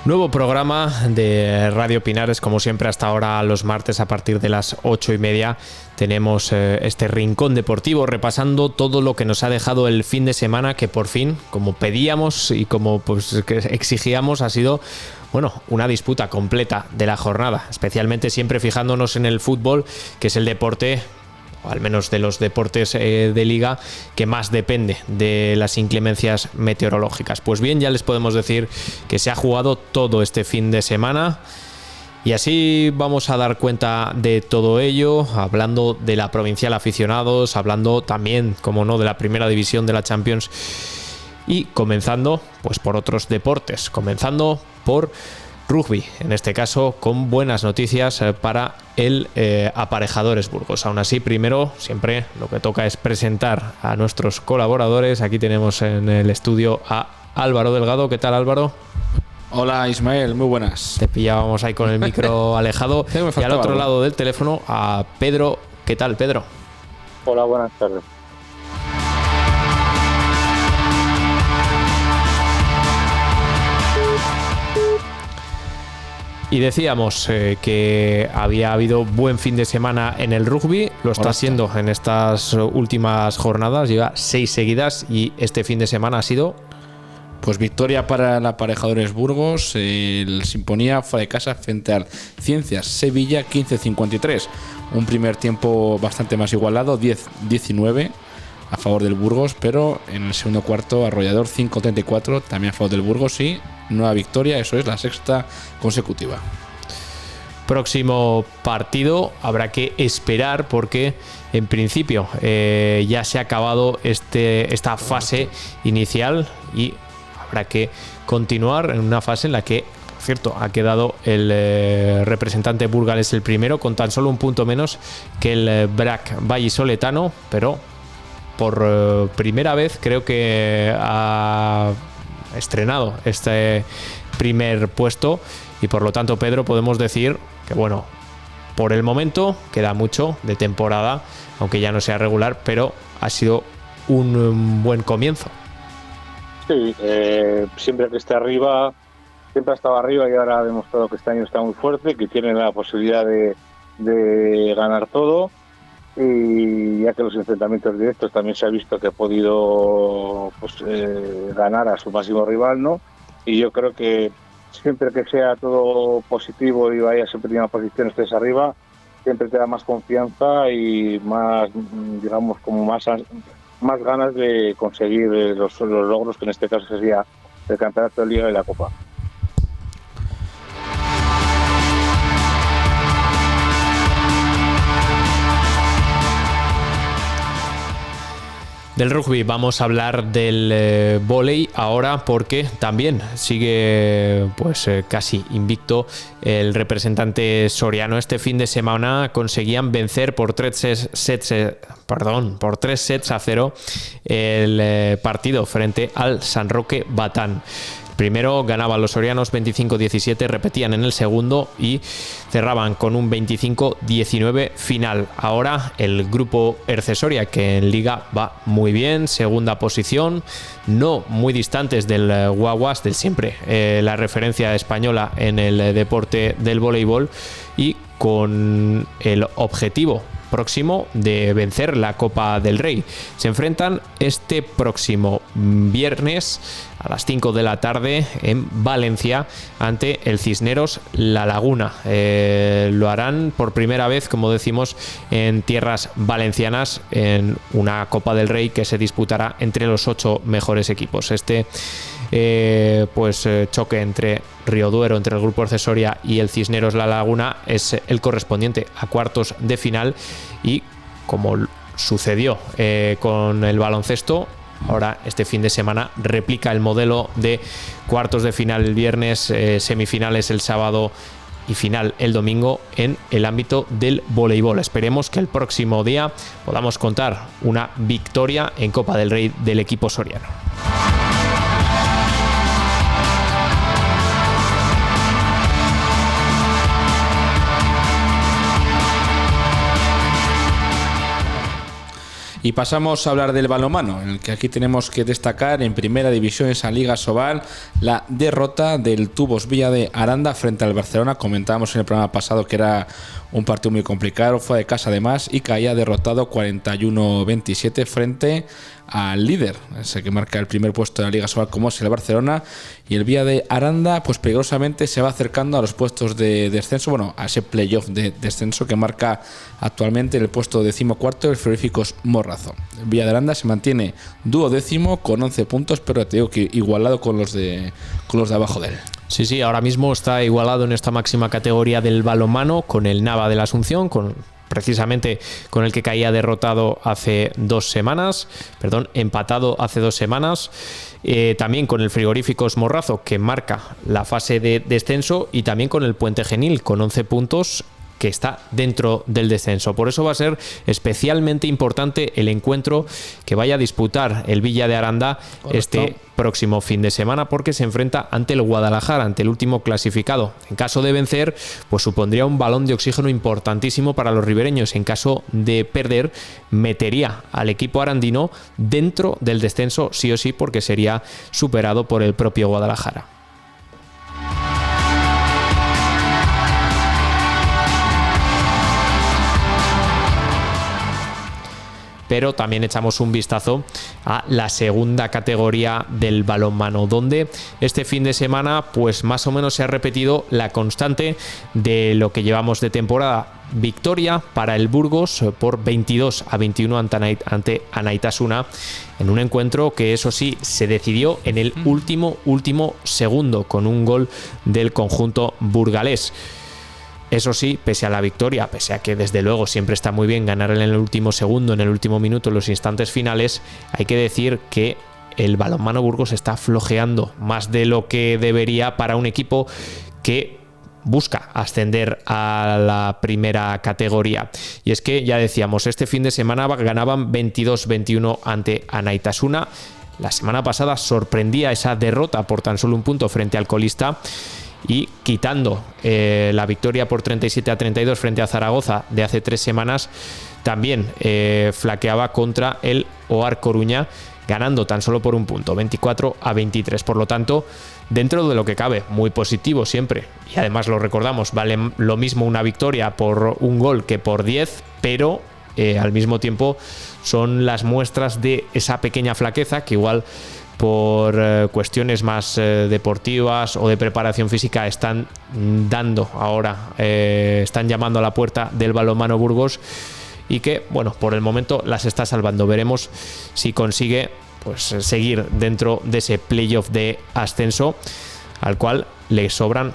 Nuevo programa de Radio Pinares, como siempre hasta ahora los martes a partir de las 8:30 tenemos este rincón deportivo repasando todo lo que nos ha dejado el fin de semana, que por fin, como pedíamos y como que exigíamos, ha sido una disputa completa de la jornada, especialmente siempre fijándonos en el fútbol, que es el deporte, o al menos de los deportes de liga, que más depende de las inclemencias meteorológicas. Pues bien, ya les podemos decir que se ha jugado todo este fin de semana y así vamos a dar cuenta de todo ello, hablando de la Provincial Aficionados, hablando también, como no, de la Primera División de la Champions y comenzando pues por otros deportes, comenzando por rugby, en este caso con buenas noticias para el Aparejadores Burgos. Aún así, primero, siempre lo que toca es presentar a nuestros colaboradores. Aquí tenemos en el estudio a Álvaro Delgado. ¿Qué tal, Álvaro? Hola, Ismael, muy buenas. Te pillábamos ahí con el micro alejado. Y al otro lado del teléfono a Pedro. ¿Qué tal, Pedro? Hola, buenas tardes. Y decíamos que había habido buen fin de semana en el rugby, lo está haciendo en estas últimas jornadas, lleva 6 seguidas y este fin de semana ha sido... Pues victoria para el Aparejadores Burgos, el se imponía fuera de casa frente al Ciencias Sevilla 15-53, un primer tiempo bastante más igualado, 10-19 a favor del Burgos, pero en el segundo cuarto arrollador 5-34 también a favor del Burgos y nueva victoria, eso es la 6ª consecutiva. Próximo partido habrá que esperar porque en principio ya se ha acabado esta fase inicial y habrá que continuar en una fase en la que, por cierto, ha quedado el representante burgalés el primero con tan solo un punto menos que el BRAC vallisoletano, pero por primera vez creo que ha estrenado este primer puesto y por lo tanto, Pedro, podemos decir que por el momento queda mucho de temporada, aunque ya no sea regular, pero ha sido un buen comienzo. Sí, siempre que esté arriba, siempre ha estado arriba y ahora ha demostrado que este año está muy fuerte, que tiene la posibilidad de ganar todo. Y ya que los enfrentamientos directos también se ha visto que ha podido ganar a su máximo rival, ¿no? Y yo creo que siempre que sea todo positivo y vaya siempre en primera posición, estés arriba, siempre te da más confianza y más, digamos, como más ganas de conseguir los logros, que en este caso sería el campeonato de Liga y la Copa. Del rugby vamos a hablar del vóley ahora porque también sigue casi invicto el representante soriano. Este fin de semana conseguían vencer por 3 sets a 0 el partido frente al San Roque Batán. Primero ganaban los sorianos 25-17, repetían en el segundo y cerraban con un 25-19 final. Ahora el grupo Ercesoria, que en Liga va muy bien, segunda posición, no muy distantes del Guaguas, del siempre la referencia española en el deporte del voleibol, y con el objetivo próximo de vencer la Copa del Rey. Se enfrentan este próximo viernes a las 5 de la tarde en Valencia ante el Cisneros La Laguna. Lo harán por primera vez, como decimos, en tierras valencianas en una Copa del Rey que se disputará entre los 8 mejores equipos. Choque entre Rioduero, entre el grupo Ercesoria y el Cisneros La Laguna, es el correspondiente a cuartos de final y, como sucedió con el baloncesto, ahora este fin de semana replica el modelo de cuartos de final el viernes, semifinales el sábado y final el domingo en el ámbito del voleibol. Esperemos que el próximo día podamos contar una victoria en Copa del Rey del equipo soriano. Y pasamos a hablar del balonmano, en el que aquí tenemos que destacar en primera división esa Liga Sobal la derrota del Tubos Villa de Aranda frente al Barcelona. Comentábamos en el programa pasado que era un partido muy complicado, fue de casa además, y caía derrotado 41-27 frente al líder, ese que marca el primer puesto de la Liga Sobal, como es el Barcelona. Y el Villa de Aranda pues peligrosamente se va acercando a los puestos de descenso, bueno, a ese playoff de descenso que marca actualmente en el puesto 14º el Frigoríficos Morrazo. El Villa de Aranda se mantiene 12º con 11 puntos, pero te digo que igualado con los de abajo de él. Sí, ahora mismo está igualado en esta máxima categoría del balonmano con el Nava de la Asunción, precisamente con el que caía empatado hace 2 semanas. También con el Frigoríficos Morrazo, que marca la fase de descenso, y también con el Puente Genil con 11 puntos, que está dentro del descenso. Por eso va a ser especialmente importante el encuentro que vaya a disputar el Villa de Aranda este próximo fin de semana, porque se enfrenta ante el Guadalajara, ante el último clasificado. En caso de vencer, pues supondría un balón de oxígeno importantísimo para los ribereños. En caso de perder, metería al equipo arandino dentro del descenso sí o sí, porque sería superado por el propio Guadalajara. Pero también echamos un vistazo a la segunda categoría del balonmano, donde este fin de semana pues más o menos se ha repetido la constante de lo que llevamos de temporada. Victoria para el Burgos por 22-21 ante Anaitasuna, en un encuentro que eso sí se decidió en el último segundo con un gol del conjunto burgalés. Eso sí, pese a la victoria, pese a que desde luego siempre está muy bien ganar en el último segundo, en el último minuto, en los instantes finales, hay que decir que el balonmano Burgos está flojeando más de lo que debería para un equipo que busca ascender a la primera categoría. Y es que ya decíamos, este fin de semana ganaban 22-21 ante Anaitasuna. La semana pasada sorprendía esa derrota por tan solo un punto frente al colista. Y quitando la victoria por 37-32 frente a Zaragoza de hace 3 semanas, también flaqueaba contra el OAR Coruña, ganando tan solo por un punto, 24-23. Por lo tanto, dentro de lo que cabe, muy positivo siempre. Y además lo recordamos, vale lo mismo una victoria por un gol que por 10, pero al mismo tiempo son las muestras de esa pequeña flaqueza que igual por cuestiones más deportivas o de preparación física están dando ahora, están llamando a la puerta del balonmano Burgos, y que, bueno, por el momento las está salvando. Veremos si consigue pues seguir dentro de ese playoff de ascenso, al cual le sobran,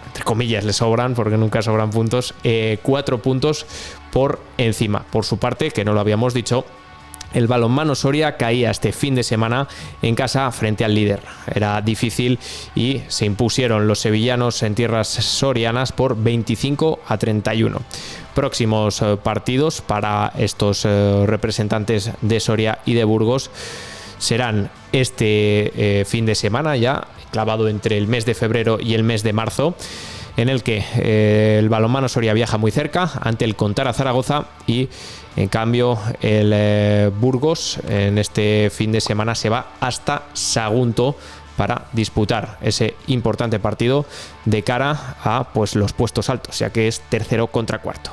entre comillas le sobran, porque nunca sobran puntos, 4 puntos por encima. Por su parte, que no lo habíamos dicho, el balonmano Soria caía este fin de semana en casa frente al líder. Era difícil y se impusieron los sevillanos en tierras sorianas por 25-31. Próximos partidos para estos representantes de Soria y de Burgos serán este fin de semana, ya clavado entre el mes de febrero y el mes de marzo, en el que el balonmano Soria viaja muy cerca ante el Contara Zaragoza, y en cambio el Burgos en este fin de semana se va hasta Sagunto para disputar ese importante partido de cara a pues los puestos altos, ya que es tercero contra cuarto.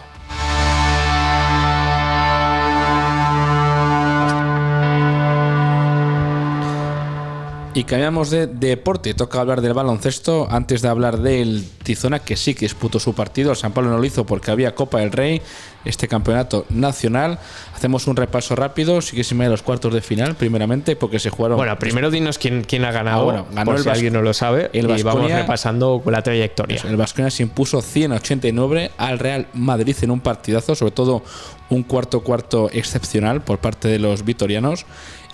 Y cambiamos de deporte, toca hablar del baloncesto antes de hablar del Tizona, que sí que disputó su partido. El San Pablo no lo hizo porque había Copa del Rey, este campeonato nacional. Hacemos un repaso rápido, sí que se me da los cuartos de final, primeramente, porque se jugaron... Bueno, primero dinos quién ha ganado, ganó por si alguien no lo sabe, y vamos repasando la trayectoria. El Baskonia se impuso 100-89 al Real Madrid en un partidazo, sobre todo un cuarto excepcional por parte de los vitorianos,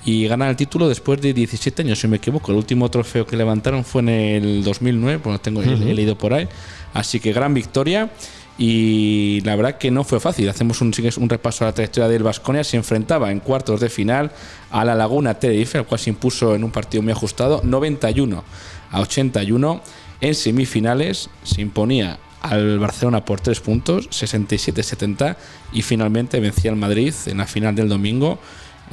y ganan el título después de 17 años, si me equivoco. El último trofeo que levantaron fue en el 2009, pues tengo he leído por ahí. Así que gran victoria, y la verdad que no fue fácil. Hacemos un repaso a la trayectoria del Baskonia. Se enfrentaba en cuartos de final a la Laguna Tenerife, al cual se impuso en un partido muy ajustado, 91-81. En semifinales se imponía al Barcelona por 3 puntos, 67-70, y finalmente vencía al Madrid en la final del domingo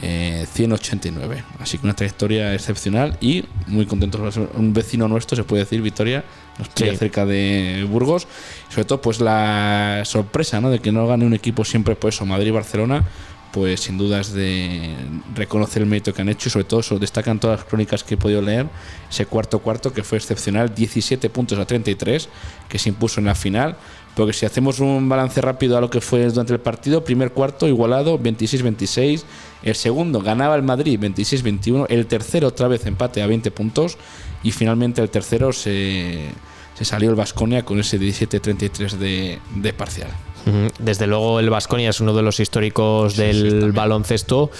189. Así que una trayectoria excepcional y muy contentos. Un vecino nuestro, se puede decir, Vitoria, nos pilla cerca de Burgos. Sobre todo, pues la sorpresa, ¿no?, de que no gane un equipo siempre, pues eso, Madrid-Barcelona, pues sin duda es de reconocer el mérito que han hecho, y sobre todo eso destacan todas las crónicas que he podido leer, ese cuarto que fue excepcional, 17 puntos a 33, que se impuso en la final. Porque si hacemos un balance rápido a lo que fue durante el partido, primer cuarto igualado, 26-26, el segundo ganaba el Madrid 26-21, el tercero otra vez empate a 20 puntos, y finalmente el tercero se salió el Baskonia con ese 17-33 de parcial. Desde luego el Baskonia es uno de los históricos del baloncesto.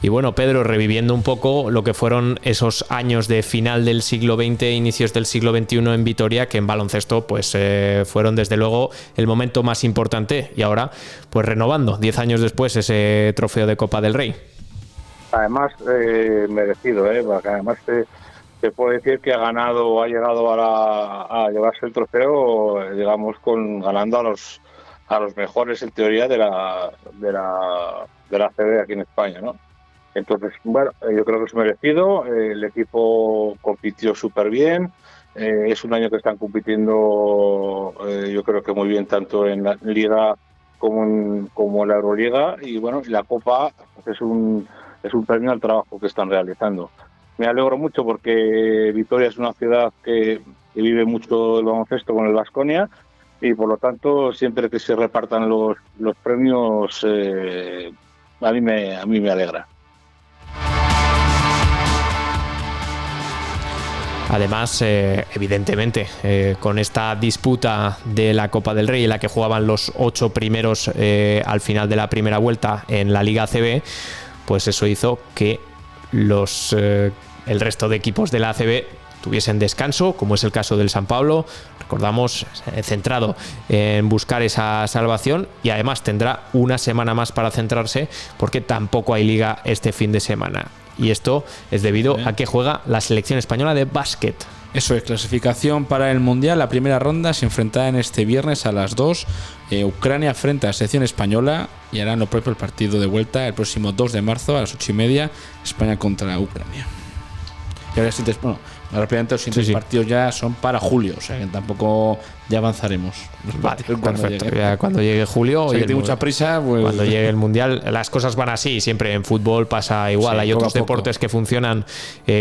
Y bueno, Pedro, reviviendo un poco lo que fueron esos años de final del siglo XX, inicios del siglo XXI en Vitoria, que en baloncesto pues fueron desde luego el momento más importante, y ahora pues renovando 10 años después ese trofeo de Copa del Rey. Además merecido, porque además te puedo decir que ha llegado a llevarse el trofeo, digamos, ganando a los mejores en teoría de la ACB aquí en España, ¿no? Entonces, bueno, yo creo que es merecido. El equipo compitió súper bien. Es un año que están compitiendo, yo creo que muy bien, tanto en la Liga como en la Euroliga. Y bueno, la Copa es un premio al trabajo que están realizando. Me alegro mucho porque Vitoria es una ciudad que vive mucho el baloncesto con el Baskonia, y por lo tanto siempre que se repartan los premios a mí me alegra. Además, evidentemente, con esta disputa de la Copa del Rey en la que jugaban los 8 primeros al final de la primera vuelta en la Liga ACB, pues eso hizo que el resto de equipos de la ACB tuviesen descanso, como es el caso del San Pablo, recordamos, centrado en buscar esa salvación, y además tendrá una semana más para centrarse porque tampoco hay liga este fin de semana. Y esto es debido a que juega la selección española de básquet. Eso es, clasificación para el Mundial. La primera ronda se enfrentará en este viernes a las 2. Ucrania frente a la selección española, y harán lo propio el partido de vuelta el próximo 2 de marzo a las 8:30, España contra Ucrania. Y ahora rápidamente los siguientes partidos ya son para julio, o sea que tampoco ya avanzaremos. Vale, perfecto. Ya cuando llegue julio, o sea, que tiene mucha prisa, pues... cuando llegue el Mundial, las cosas van así. Siempre en fútbol pasa igual. Sí, hay otros deportes que funcionan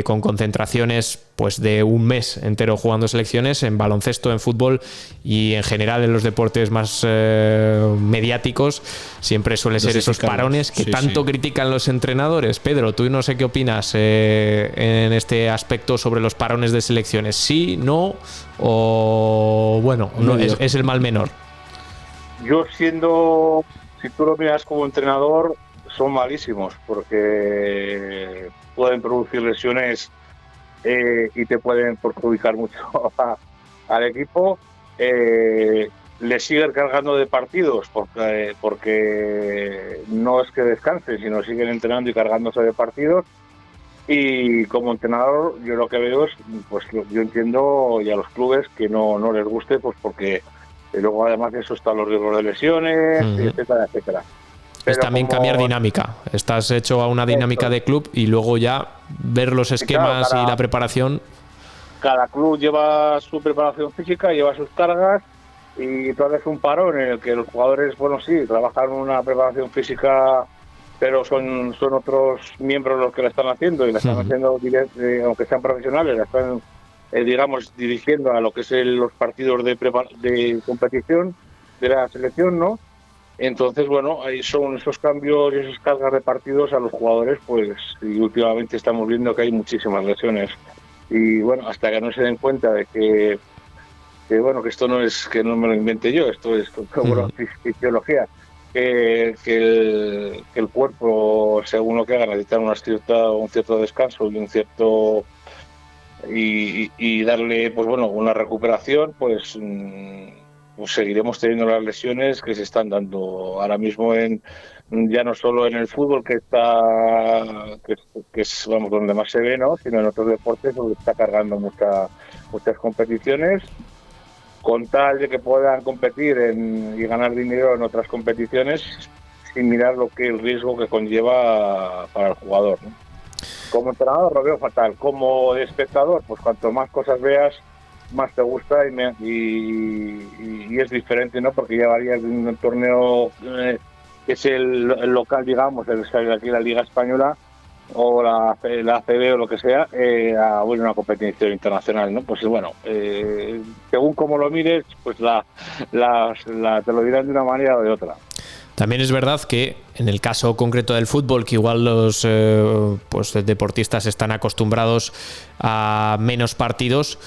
con concentraciones pues de un mes entero jugando selecciones. En baloncesto, en fútbol y en general en los deportes más mediáticos siempre suele ser esos parones que tanto critican los entrenadores. Pedro, tú no sé qué opinas en este aspecto sobre los parones de selecciones. ¿Sí, no o bueno, no es el mal menor? Yo si tú lo miras como entrenador, son malísimos, porque pueden producir lesiones y te pueden perjudicar mucho al equipo. Le siguen cargando de partidos porque no es que descansen, sino siguen entrenando y cargándose de partidos. Y como entrenador, yo lo que veo es, pues yo entiendo, y a los clubes que no les guste, pues porque luego además de eso están los riesgos de lesiones, etcétera, etcétera. Es también cambiar dinámica. Estás hecho a una dinámica de club y luego ya ver los esquemas y la preparación. Cada club lleva su preparación física, lleva sus cargas, y entonces un parón en el que los jugadores, bueno, sí, trabajan una preparación física, pero son otros miembros los que la están haciendo, y la están haciendo, aunque sean profesionales, la están, digamos, dirigiendo a lo que es los partidos de competición de la selección, ¿no? Entonces, bueno, ahí son esos cambios y esas cargas de partidos a los jugadores, pues, y últimamente estamos viendo que hay muchísimas lesiones. Y bueno, hasta que no se den cuenta de que bueno, que esto no es que no me lo invente yo, esto es fisiología, que el cuerpo, según lo que haga, necesita un cierto descanso y darle, pues bueno, una recuperación, pues seguiremos teniendo las lesiones que se están dando ahora mismo ya no solo en el fútbol, que es vamos, donde más se ve, ¿no?, sino en otros deportes donde está cargando muchas competiciones, con tal de que puedan competir y ganar dinero en otras competiciones. sin mirar el riesgo que conlleva para el jugador, ¿no? Como entrenador lo veo fatal. Como espectador, pues cuanto más cosas veas, más te gusta y es diferente, ¿no? Porque llevarías de un torneo que es el local, digamos, aquí la Liga Española o la ACB o lo que sea, a una competición internacional, ¿no? Pues bueno, según como lo mires, pues te lo dirán de una manera o de otra. También es verdad que en el caso concreto del fútbol, que igual los deportistas están acostumbrados a menos partidos,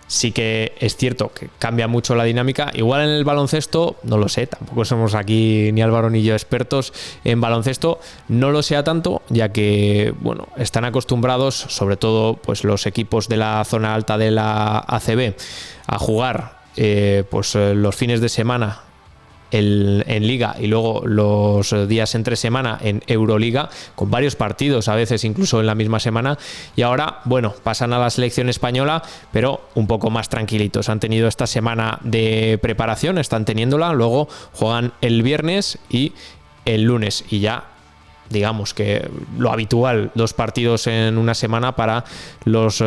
sí que es cierto que cambia mucho la dinámica. Igual en el baloncesto, no lo sé, tampoco somos aquí ni Álvaro ni yo expertos en baloncesto, no lo sea tanto, ya que bueno, están acostumbrados, sobre todo pues los equipos de la zona alta de la ACB, a jugar los fines de semana en Liga y luego los días entre semana en Euroliga, con varios partidos a veces incluso en la misma semana, y ahora bueno, pasan a la selección española pero un poco más tranquilitos. Han tenido esta semana de preparación, están teniéndola, luego juegan el viernes y el lunes, y ya digamos que lo habitual, 2 partidos en una semana para los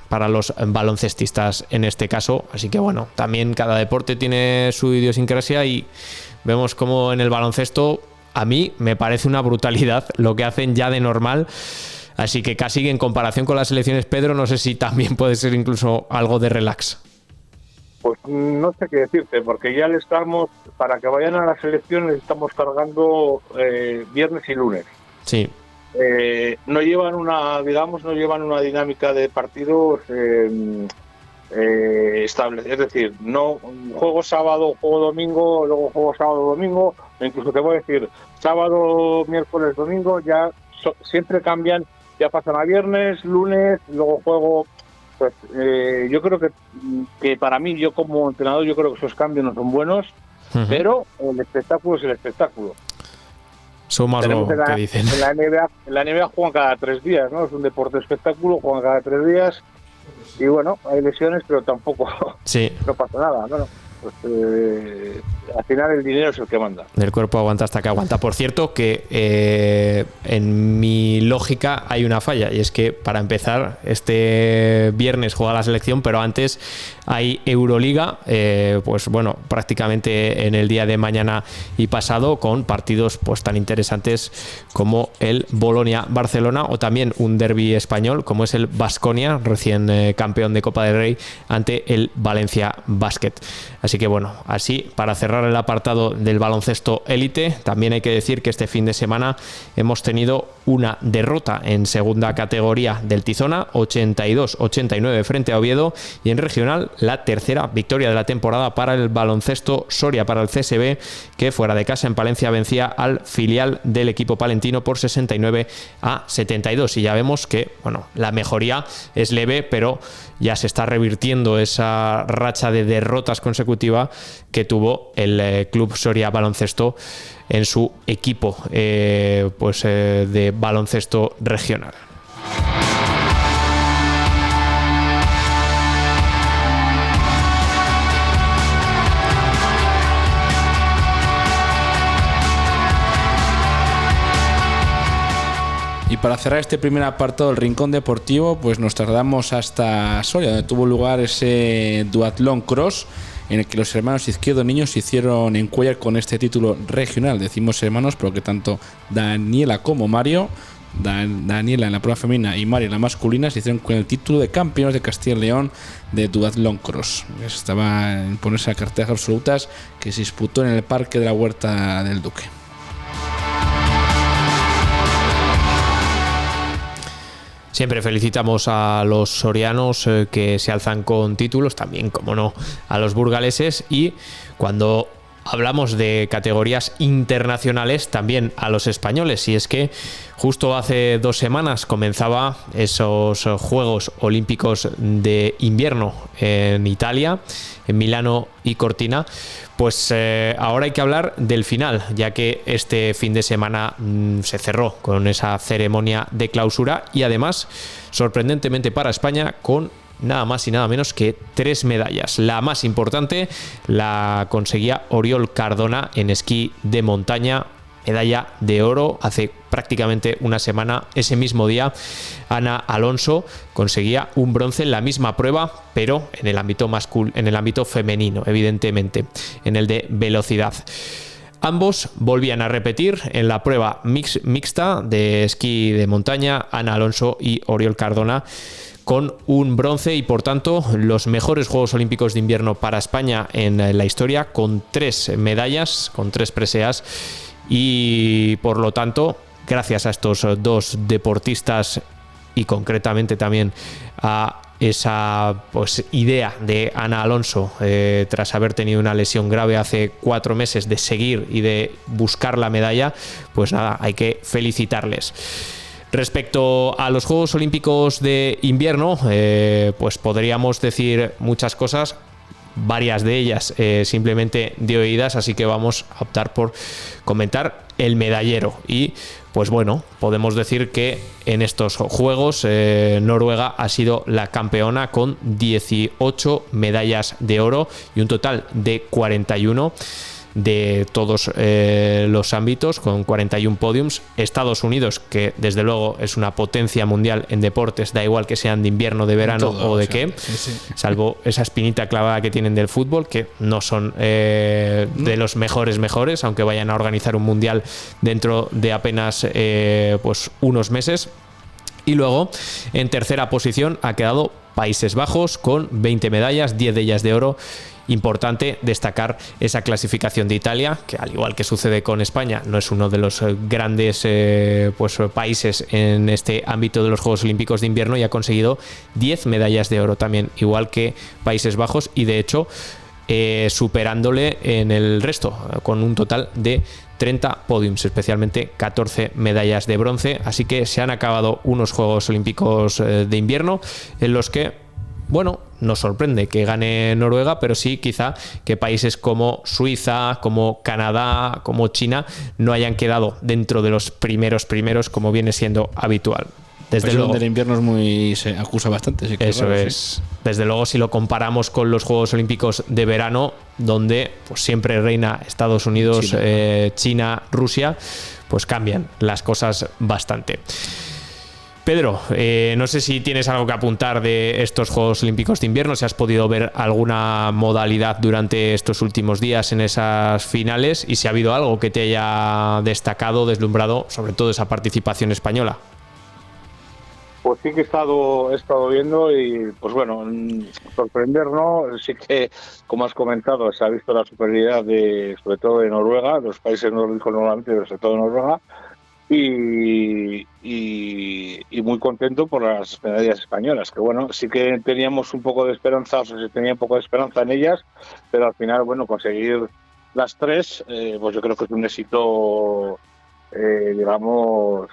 para los baloncestistas en este caso. Así que bueno, también cada deporte tiene su idiosincrasia y vemos como en el baloncesto a mí me parece una brutalidad lo que hacen ya de normal. Así que casi en comparación con las selecciones, Pedro, no sé si también puede ser incluso algo de relax. Pues no sé qué decirte, porque ya le estamos, para que vayan a la selección, les estamos cargando viernes y lunes. Sí. No llevan una dinámica de partidos estable. Es decir, no juego sábado, juego domingo, luego juego sábado, domingo. Incluso te voy a decir, sábado, miércoles, domingo, ya siempre cambian, ya pasan a viernes, lunes, luego juego. Pues yo creo que para mí, yo como entrenador, yo creo que esos cambios no son buenos, pero el espectáculo es el espectáculo. Son más lo que dicen. En la NBA juegan cada 3 días, ¿no? Es un deporte de espectáculo, juegan cada 3 días y bueno, hay lesiones, pero tampoco no pasa nada, ¿no? Pues al final el dinero es el que manda. El cuerpo aguanta hasta que aguanta. Por cierto, que en mi lógica hay una falla, y es que para empezar, este viernes juega la selección, pero antes hay Euroliga, pues bueno, prácticamente en el día de mañana y pasado, con partidos pues tan interesantes como el Bolonia-Barcelona, o también un derbi español como es el Baskonia, recién campeón de Copa del Rey, ante el Valencia Basket. Así que bueno, así para cerrar el apartado del baloncesto élite, también hay que decir que este fin de semana hemos tenido una derrota en segunda categoría del Tizona, 82-89 frente a Oviedo, y en regional la tercera victoria de la temporada para el baloncesto Soria, para el CSB, que fuera de casa en Palencia vencía al filial del equipo palentino por 69-72. Y ya vemos que bueno, la mejoría es leve, pero ya se está revirtiendo esa racha de derrotas consecutiva que tuvo el Club Soria Baloncesto en su equipo de baloncesto regional. Y para cerrar este primer apartado del Rincón Deportivo, pues nos trasladamos hasta Soria, donde tuvo lugar ese duatlón cross, en el que los hermanos Izquierdo Niños se hicieron en Cuéllar con este título regional. Decimos hermanos, pero que tanto Daniela como Mario, Daniela en la prueba femenina y Mario en la masculina, se hicieron con el título de campeones de Castilla y León de duatlón cross. Estaba en ponerse a carteras absolutas, que se disputó en el Parque de la Huerta del Duque. Siempre felicitamos a los sorianos que se alzan con títulos, también, como no, a los burgaleses, y cuando hablamos de categorías internacionales, también a los españoles. Y es que justo hace 2 semanas comenzaba esos Juegos Olímpicos de invierno en Italia, en Milano y Cortina. Pues ahora hay que hablar del final, ya que este fin de semana se cerró con esa ceremonia de clausura, y además, sorprendentemente para España, con nada más y nada menos que 3 medallas. La más importante la conseguía Oriol Cardona en esquí de montaña, medalla de oro. Hace prácticamente una semana, ese mismo día, Ana Alonso conseguía un bronce en la misma prueba, pero en el ámbito en el ámbito femenino, evidentemente, en el de velocidad. Ambos volvían a repetir en la prueba mixta de esquí de montaña, Ana Alonso y Oriol Cardona, con un bronce y por tanto los mejores Juegos Olímpicos de Invierno para España en la historia, con 3 medallas, con 3 preseas, y por lo tanto, gracias a estos 2 deportistas y concretamente también a esa idea de Ana Alonso, tras haber tenido una lesión grave hace 4 meses, de seguir y de buscar la medalla, pues nada, hay que felicitarles. Respecto a los Juegos Olímpicos de Invierno, pues podríamos decir muchas cosas, varias de ellas simplemente de oídas, así que vamos a optar por comentar el medallero. Y pues bueno, podemos decir que en estos Juegos Noruega ha sido la campeona con 18 medallas de oro y un total de 41 de todos los ámbitos, con 41 podiums. Estados Unidos, que desde luego es una potencia mundial en deportes, da igual que sean de invierno, de verano o de qué, salvo esa espinita clavada que tienen del fútbol, que no son de los mejores, aunque vayan a organizar un mundial dentro de apenas pues unos meses. Y luego, en tercera posición ha quedado Países Bajos con 20 medallas, 10 de ellas de oro. Importante destacar esa clasificación de Italia, que al igual que sucede con España, no es uno de los grandes países en este ámbito de los Juegos Olímpicos de Invierno, y ha conseguido 10 medallas de oro también, igual que Países Bajos, y de hecho superándole en el resto, con un total de 30 podiums, especialmente 14 medallas de bronce. Así que se han acabado unos Juegos Olímpicos de Invierno en los que, bueno, nos sorprende que gane Noruega, pero sí quizá que países como Suiza, como Canadá, como China no hayan quedado dentro de los primeros como viene siendo habitual. Desde luego, del invierno se acusa bastante. Sí que eso raro, es. Sí. Desde luego, si lo comparamos con los Juegos Olímpicos de verano, donde pues siempre reina Estados Unidos, China, Rusia, pues cambian las cosas bastante. Pedro, no sé si tienes algo que apuntar de estos Juegos Olímpicos de Invierno, si has podido ver alguna modalidad durante estos últimos días en esas finales, y si ha habido algo que te haya destacado, deslumbrado, sobre todo esa participación española. Pues sí que he estado viendo y, pues bueno, sorprender, ¿no? Sí que, como has comentado, se ha visto la superioridad sobre todo de Noruega, los países nórdicos normalmente, pero sobre todo Noruega, y muy contento por las medallas españolas, que bueno, sí que teníamos un poco de esperanza, o sea, se tenía un poco de esperanza en ellas, pero al final, bueno, conseguir las 3, pues yo creo que es un éxito, digamos...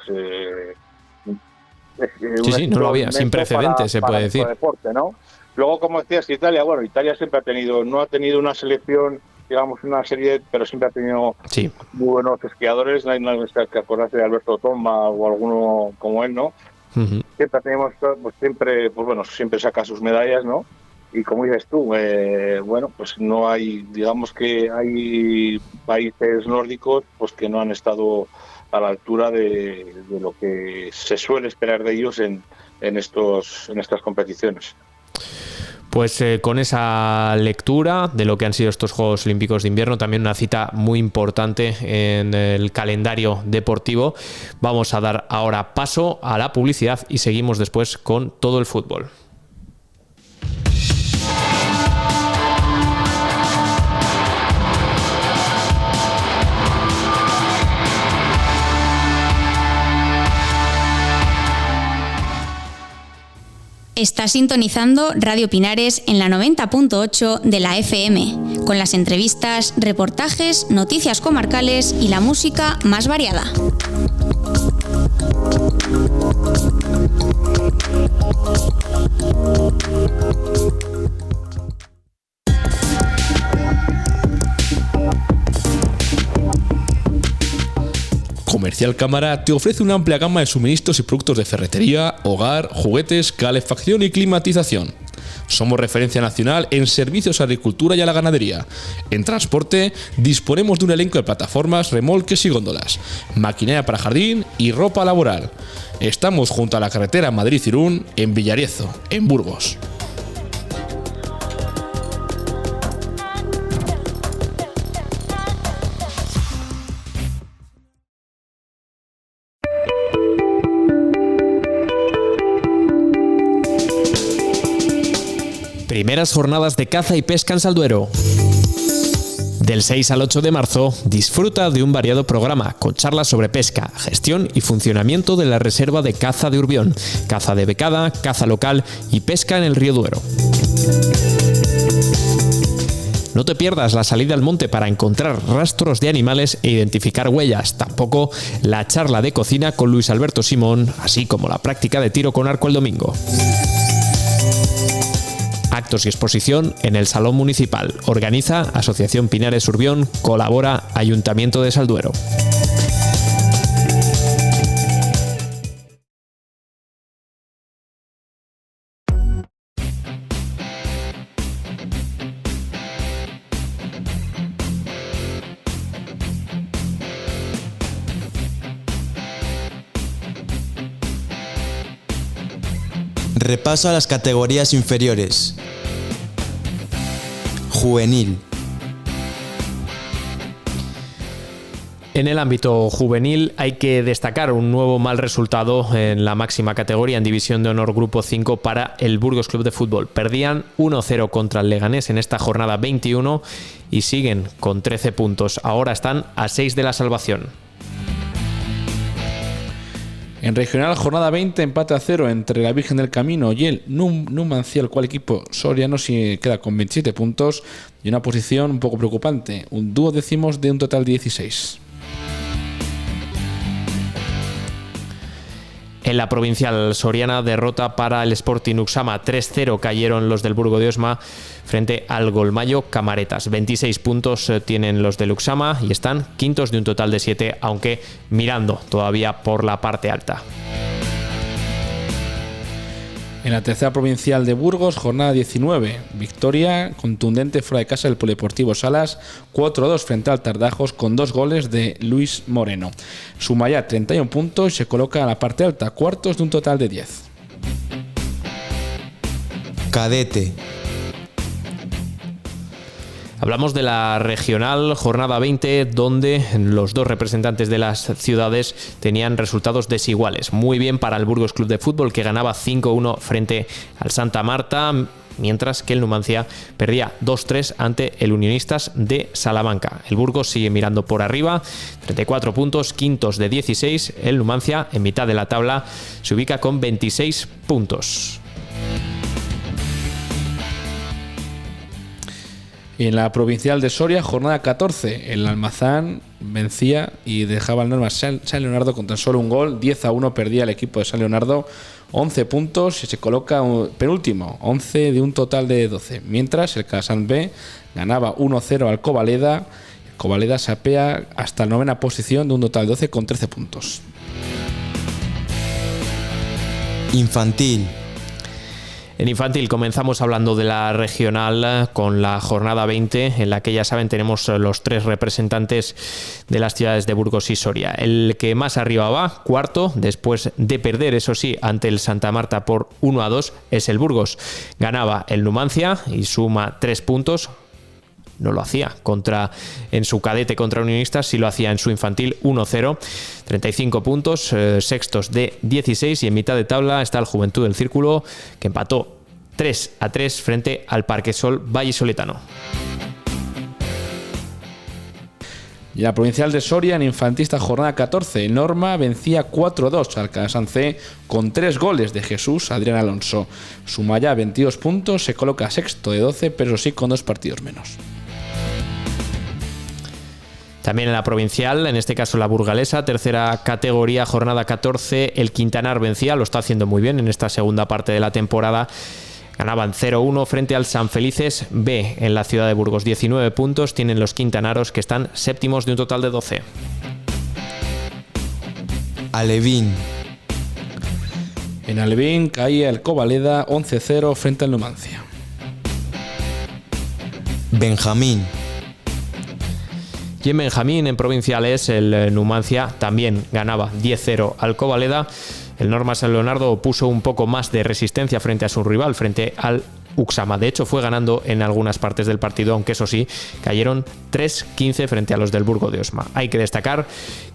sí, no lo había, sin precedentes, se puede decir. Deporte, ¿no? Luego, como decías, Italia siempre no ha tenido una selección, digamos, una serie, pero siempre ha tenido muy buenos esquiadores. No hay nada que acordarse de Alberto Tomba o alguno como él, ¿no? Uh-huh. Siempre saca sus medallas, ¿no? Y como dices tú, pues no hay, digamos que hay países nórdicos pues que no han estado a la altura de lo que se suele esperar de ellos en estas competiciones. Pues con esa lectura de lo que han sido estos Juegos Olímpicos de Invierno, también una cita muy importante en el calendario deportivo, vamos a dar ahora paso a la publicidad y seguimos después con todo el fútbol. Está sintonizando Radio Pinares en la 90.8 de la FM, con las entrevistas, reportajes, noticias comarcales y la música más variada. Comercial Cámara te ofrece una amplia gama de suministros y productos de ferretería, hogar, juguetes, calefacción y climatización. Somos referencia nacional en servicios a la agricultura y a la ganadería. En transporte disponemos de un elenco de plataformas, remolques y góndolas, maquinaria para jardín y ropa laboral. Estamos junto a la carretera Madrid-Irún, en Villariezo, en Burgos. Primeras jornadas de caza y pesca en Salduero. Del 6 al 8 de marzo, disfruta de un variado programa con charlas sobre pesca, gestión y funcionamiento de la reserva de caza de Urbión, caza de becada, caza local y pesca en el río Duero. No te pierdas la salida al monte para encontrar rastros de animales e identificar huellas, tampoco la charla de cocina con Luis Alberto Simón, así como la práctica de tiro con arco el domingo. Actos y exposición en el Salón Municipal. Organiza Asociación Pinares Urbión, colabora Ayuntamiento de Salduero. Repaso a las categorías inferiores. Juvenil. En el ámbito juvenil hay que destacar un nuevo mal resultado en la máxima categoría en División de Honor Grupo 5 para el Burgos Club de Fútbol. Perdían 1-0 contra el Leganés en esta jornada 21 y siguen con 13 puntos. Ahora están a 6 de la salvación. En regional, jornada 20, empate a 0 entre la Virgen del Camino y el Numancia, el cual equipo soriano se queda con 27 puntos y una posición un poco preocupante, un duodécimos de un total de 16. En la provincial soriana, derrota para el Sporting Uxama. 3-0 cayeron los del Burgo de Osma frente al Golmayo Camaretas. 26 puntos tienen los del Uxama y están quintos de un total de 7, aunque mirando todavía por la parte alta. En la tercera provincial de Burgos, jornada 19, victoria contundente fuera de casa del Polideportivo Salas, 4-2 frente al Tardajos con 2 goles de Luis Moreno. Suma ya 31 puntos y se coloca a la parte alta, cuartos de un total de 10. Cadete. Hablamos de la regional jornada 20, donde los dos representantes de las ciudades tenían resultados desiguales. Muy bien para el Burgos Club de Fútbol, que ganaba 5-1 frente al Santa Marta, mientras que el Numancia perdía 2-3 ante el Unionistas de Salamanca. El Burgos sigue mirando por arriba, 34 puntos, quintos de 16. El Numancia, en mitad de la tabla, se ubica con 26 puntos. En la provincial de Soria, jornada 14, el Almazán vencía y dejaba al Norma San Leonardo con tan solo un gol. 10-1 perdía el equipo de San Leonardo, 11 puntos y se coloca penúltimo, 11 de un total de 12. Mientras el Calasant B ganaba 1-0 al Covaleda. El Covaleda se apea hasta la 9ª posición de un total de 12 con 13 puntos. Infantil. En infantil comenzamos hablando de la regional con la jornada 20, en la que ya saben tenemos los 3 representantes de las ciudades de Burgos y Soria. El que más arriba va, cuarto, después de perder, eso sí, ante el Santa Marta por 1-2, es el Burgos. Ganaba el Numancia y suma 3 puntos. No lo hacía en su cadete contra Unionistas, sí lo hacía en su infantil 1-0, 35 puntos, sextos de 16, y en mitad de tabla está el Juventud del Círculo, que empató 3-3 frente al Parquesol vallisoletano. Y la provincial de Soria, en infantista jornada 14, Norma vencía 4-2 al Calasant C con 3 goles de Jesús Adrián Alonso. Suma ya 22 puntos, se coloca sexto de 12, pero sí con 2 partidos menos. También en la provincial, en este caso la burgalesa, tercera categoría, jornada 14, el Quintanar vencía, lo está haciendo muy bien en esta segunda parte de la temporada. Ganaban 0-1 frente al San Felices B en la ciudad de Burgos. 19 puntos tienen los quintanaros, que están séptimos de un total de 12. Alevín. En Alevín caía el Covaleda 11-0 frente al Numancia. Benjamín. Y en Benjamín, en provinciales, el Numancia también ganaba 10-0 al Covaleda. El Norma San Leonardo puso un poco más de resistencia frente a su rival, frente al Uxama. De hecho, fue ganando en algunas partes del partido, aunque eso sí, cayeron 3-15 frente a los del Burgo de Osma. Hay que destacar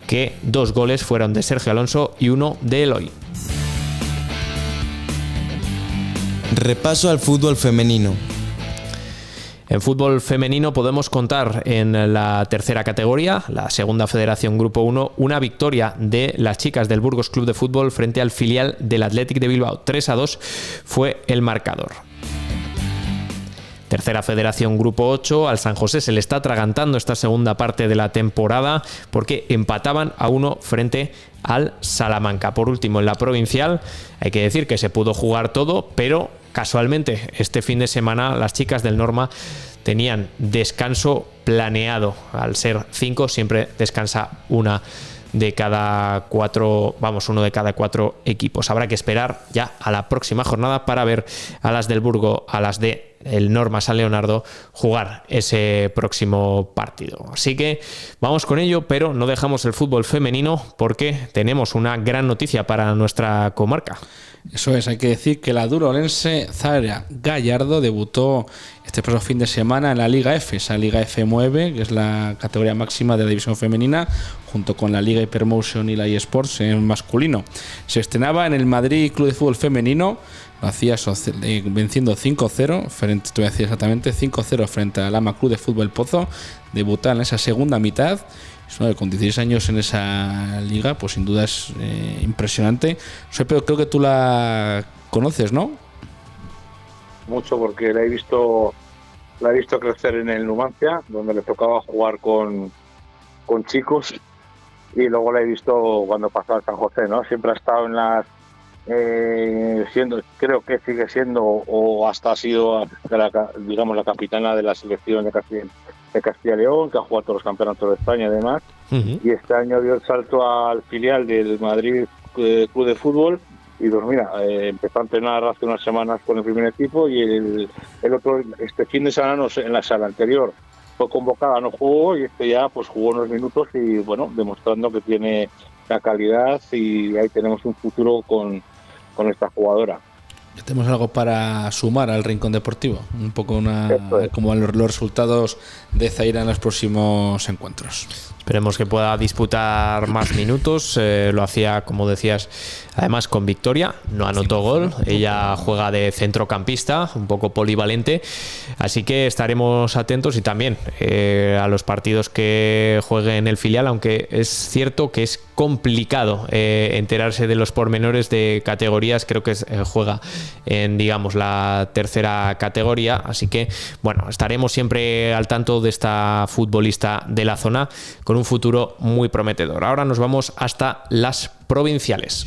que 2 goles fueron de Sergio Alonso y 1 de Eloy. Repaso al fútbol femenino. En fútbol femenino podemos contar en la tercera categoría, la segunda federación Grupo 1, una victoria de las chicas del Burgos Club de Fútbol frente al filial del Athletic de Bilbao. 3-2 fue el marcador. Tercera federación Grupo 8, al San José se le está atragantando esta segunda parte de la temporada porque empataban a 1 frente al Salamanca. Por último, en la provincial hay que decir que se pudo jugar todo, pero casualmente este fin de semana las chicas del Norma tenían descanso planeado. Al ser 5 siempre descansa uno de cada 4 equipos. Habrá que esperar ya a la próxima jornada para ver a las del Burgo, a las de el Norma San Leonardo jugar ese próximo partido. Así que vamos con ello, pero no dejamos el fútbol femenino porque tenemos una gran noticia para nuestra comarca. Eso es, hay que decir que la durolense Zara Gallardo debutó este próximo fin de semana en la Liga F, esa Liga F9, que es la categoría máxima de la división femenina, junto con la Liga Hypermotion y la eSports en masculino. Se estrenaba en el Madrid Club de Fútbol Femenino, lo hacía venciendo 5-0, frente, te voy a decir exactamente, 5-0 frente al Ama Club de Fútbol Pozo, debutar en esa segunda mitad. Con 16 años en esa liga, pues sin duda es impresionante. Pero creo que tú la conoces, ¿no? Mucho, porque la he visto crecer en el Numancia, donde le tocaba jugar con chicos, y luego la he visto cuando pasó al San José, ¿no? Siempre ha estado en las creo que sigue siendo, o hasta ha sido, digamos, la capitana de la selección de Castilla y León, que ha jugado todos los campeonatos de España además. Uh-huh. Y este año dio el salto al filial del Madrid Club de Fútbol, y pues mira, empezó a entrenar hace unas semanas con el primer equipo, y el otro, este fin de semana, en la sala anterior fue convocada, no jugó, y este ya pues jugó unos minutos, y bueno, demostrando que tiene la calidad, y ahí tenemos un futuro con esta jugadora. Ya tenemos algo para sumar al Rincón Deportivo, un poco como los resultados de Zaira en los próximos encuentros. Esperemos que pueda disputar más minutos. Lo hacía, como decías, además con victoria. No anotó gol. Ella juega de centrocampista, un poco polivalente. Así que estaremos atentos, y también a los partidos que juegue en el filial, aunque es cierto que es complicado enterarse de los pormenores de categorías. Creo que juega en, digamos, la tercera categoría. Así que, bueno, estaremos siempre al tanto de esta futbolista de la zona, con un futuro muy prometedor. Ahora nos vamos hasta las provinciales.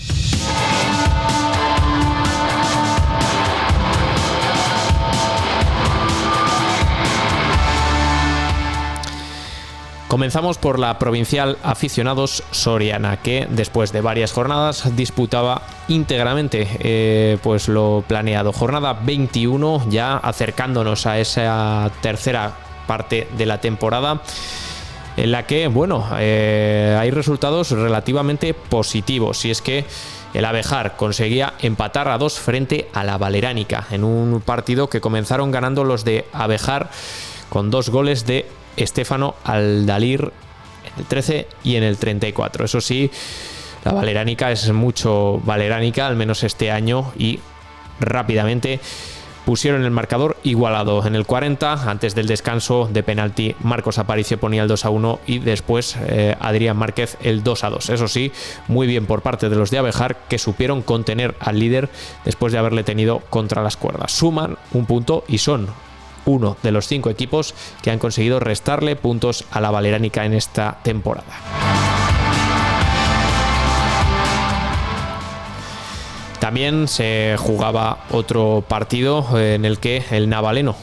Comenzamos por la provincial Aficionados Soriana, que después de varias jornadas disputaba íntegramente pues lo planeado. Jornada 21, ya acercándonos a esa tercera parte de la temporada, en la que, bueno, hay resultados relativamente positivos, y es que el Abejar conseguía empatar a 2 frente a la Valeránica, en un partido que comenzaron ganando los de Abejar con 2 goles de Estefano Aldalir en el 13 y en el 34. Eso sí, la Valeránica es mucho Valeránica, al menos este año, y rápidamente pusieron el marcador igualado. En el 40, antes del descanso de penalti, Marcos Aparicio ponía el 2-1, y después Adrián Márquez el 2-2. Eso sí, muy bien por parte de los de Abejar, que supieron contener al líder después de haberle tenido contra las cuerdas. Suman un punto y son uno de los 5 equipos que han conseguido restarle puntos a la Valeránica en esta temporada. También se jugaba otro partido en el que el Navaleno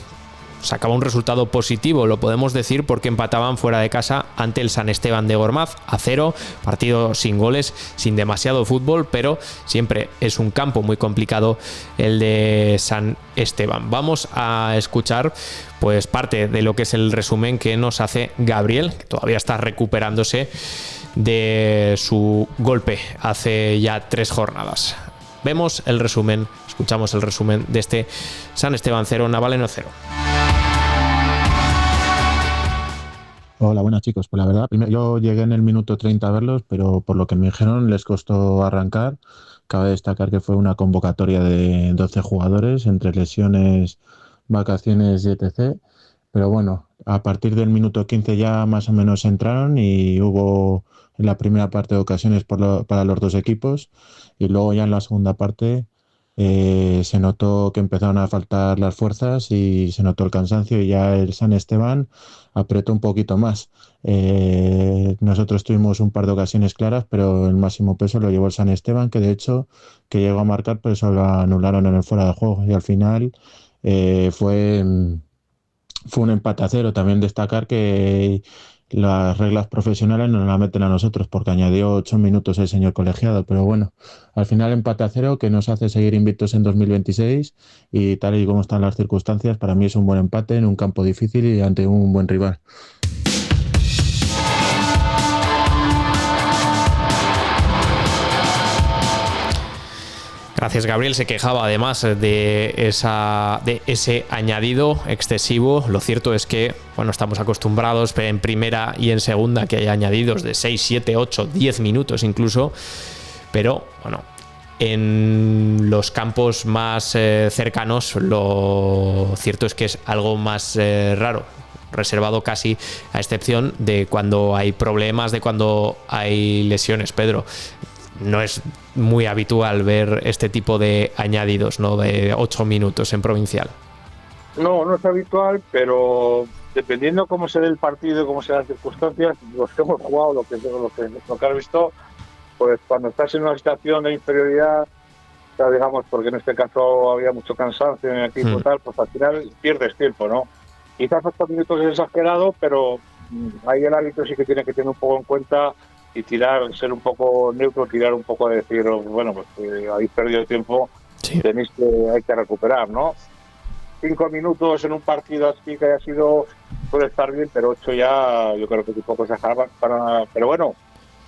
sacaba un resultado positivo, lo podemos decir, porque empataban fuera de casa ante el San Esteban de Gormaz a 0, partido sin goles, sin demasiado fútbol, pero siempre es un campo muy complicado el de San Esteban. Vamos a escuchar pues parte de lo que es el resumen que nos hace Gabriel, que todavía está recuperándose de su golpe hace ya 3 jornadas. Vemos el resumen, escuchamos el resumen de este San Esteban 0, Navaleno 0. Hola, buenas chicos. Pues la verdad, yo llegué en el minuto 30 a verlos, pero por lo que me dijeron les costó arrancar. Cabe destacar que fue una convocatoria de 12 jugadores, entre lesiones, vacaciones y etc. Pero bueno, a partir del minuto 15 ya más o menos entraron y hubo en la primera parte de ocasiones para los dos equipos, y luego ya en la segunda parte se notó que empezaron a faltar las fuerzas y se notó el cansancio, y ya el San Esteban apretó un poquito más. Nosotros tuvimos un par de ocasiones claras, pero el máximo peso lo llevó el San Esteban, que de hecho que llegó a marcar, pero eso lo anularon en el fuera de juego, y al final fue un empate a 0. También destacar que las reglas profesionales nos las meten a nosotros, porque añadió 8 minutos el señor colegiado, pero bueno, al final empate a 0 que nos hace seguir invictos en 2026, y tal y como están las circunstancias, para mí es un buen empate en un campo difícil y ante un buen rival. Gracias, Gabriel. Se quejaba además de ese añadido excesivo. Lo cierto es que bueno, estamos acostumbrados en primera y en segunda que hay añadidos de 6, 7, 8, 10 minutos incluso, pero bueno, en los campos más cercanos lo cierto es que es algo más raro, reservado casi a excepción de cuando hay problemas, de cuando hay lesiones. Pedro, no es muy habitual ver este tipo de añadidos, ¿no? De 8 minutos en provincial. No es habitual, pero dependiendo cómo se dé el partido y cómo sean las circunstancias, los que hemos jugado, lo que has visto, pues cuando estás en una situación de inferioridad, ya digamos, porque en este caso había mucho cansancio en el equipo y tal, pues al final pierdes tiempo, ¿no? Quizás 8 minutos es exagerado, pero ahí el árbitro sí que tiene que tener un poco en cuenta y ser un poco neutro, tirar un poco de decir, bueno, pues habéis perdido tiempo, sí, hay que recuperar, ¿no? 5 minutos en un partido así que haya sido, puede estar bien, pero 8 ya yo creo que es un poco exagerado pero bueno,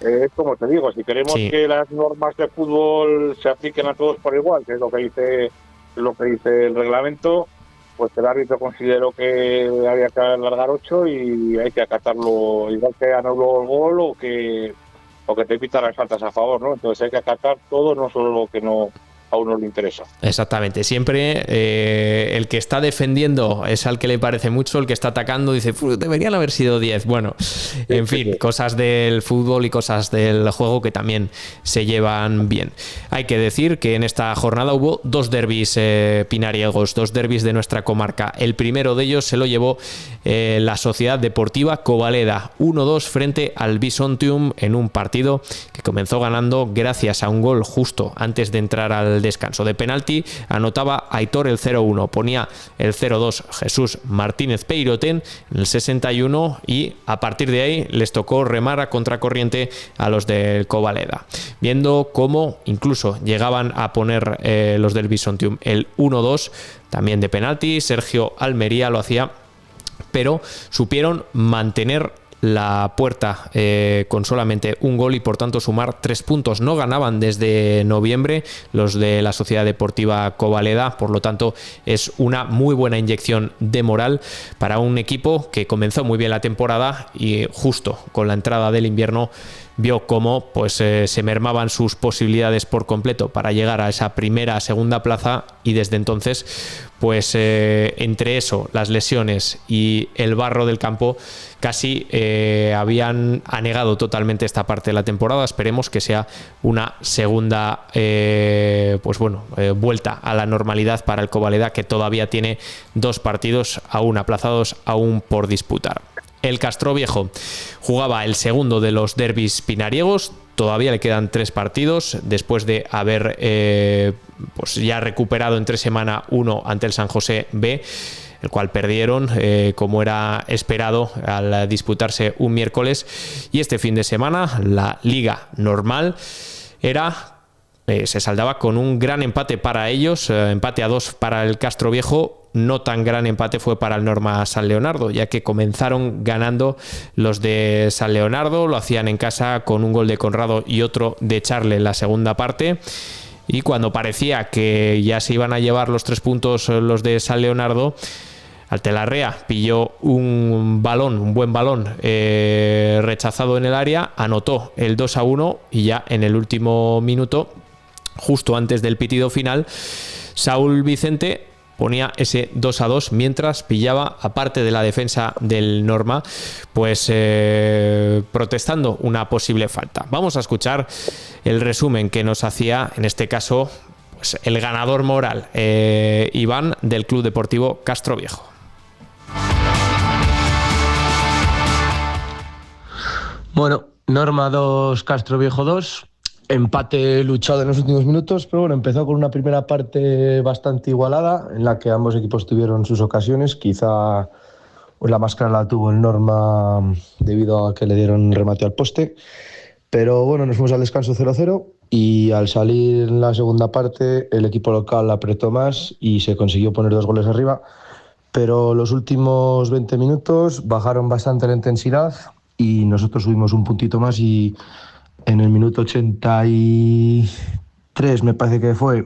es como te digo, si queremos que las normas de fútbol se apliquen a todos por igual, que es lo que dice el reglamento, pues el árbitro consideró que había que alargar 8 y hay que acatarlo, igual que anuló el gol o que te pitan las faltas a favor, ¿no? Entonces hay que acatar todo, no solo lo que no a uno le interesa. Exactamente, siempre el que está defendiendo es al que le parece mucho, el que está atacando dice, deberían haber sido 10. Bueno, en fin, cosas del fútbol y cosas del juego que también se llevan bien. Hay que decir que en esta jornada hubo 2 derbis pinariegos, 2 derbis de nuestra comarca. El primero de ellos se lo llevó la Sociedad Deportiva Covaleda, 1-2 frente al Bisontium, en un partido que comenzó ganando gracias a un gol justo antes de entrar al descanso. De penalti anotaba Aitor el 0-1, ponía el 0-2 Jesús Martínez Peirotén en el 61, y a partir de ahí les tocó remar a contracorriente a los del Covaleda, viendo cómo incluso llegaban a poner los del Bisontium el 1-2 también de penalti. Sergio Almería lo hacía, pero supieron mantener la puerta con solamente un gol y por tanto sumar 3 puntos. No ganaban desde noviembre los de la Sociedad Deportiva Covaleda, por lo tanto es una muy buena inyección de moral para un equipo que comenzó muy bien la temporada y justo con la entrada del invierno vio cómo pues se mermaban sus posibilidades por completo para llegar a esa primera, segunda plaza, y desde entonces pues entre eso, las lesiones y el barro del campo casi habían anegado totalmente esta parte de la temporada. Esperemos que sea una segunda vuelta a la normalidad para el Covaleda, que todavía tiene 2 partidos aún aplazados, aún por disputar. El Castroviejo jugaba el segundo de los derbis pinariegos. Todavía le quedan 3 partidos después de haber ya recuperado entre semana 1 ante el San José B. el cual perdieron como era esperado al disputarse un miércoles. Y este fin de semana la liga normal se saldaba con un gran empate para ellos, empate a 2 para el Castroviejo. No tan gran empate fue para el Norma San Leonardo, ya que comenzaron ganando los de San Leonardo, lo hacían en casa con un gol de Conrado y otro de Charle en la segunda parte. Y cuando parecía que ya se iban a llevar los 3 puntos los de San Leonardo, Altelarrea pilló un buen balón rechazado en el área, anotó el 2-1 y ya en el último minuto, justo antes del pitido final, Saúl Vicente ponía ese 2-2 mientras pillaba, aparte de la defensa del Norma, pues protestando una posible falta. Vamos a escuchar el resumen que nos hacía, en este caso, pues el ganador moral, Iván, del Club Deportivo Castroviejo. Bueno, Norma 2, Castroviejo 2. Empate luchado en los últimos minutos, pero bueno, empezó con una primera parte bastante igualada, en la que ambos equipos tuvieron sus ocasiones. Quizá pues, la más clara la tuvo el Norma debido a que le dieron remate al poste. Pero bueno, nos fuimos al descanso 0-0 y al salir en la segunda parte el equipo local apretó más y se consiguió poner 2 goles arriba. Pero los últimos 20 minutos bajaron bastante la intensidad y nosotros subimos un puntito más y en el minuto 83, me parece que fue,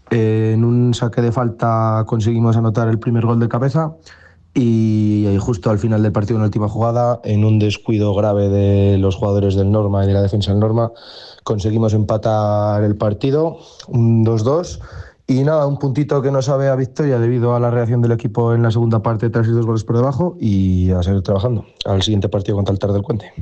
en un saque de falta conseguimos anotar el primer gol de cabeza y justo al final del partido, en la última jugada, en un descuido grave de los jugadores del Norma y de la defensa del Norma, conseguimos empatar el partido, un 2-2. Y nada, un puntito que nos sabe a victoria debido a la reacción del equipo en la segunda parte tras ir 2 goles por debajo y a seguir trabajando al siguiente partido contra el Tar del Cuente.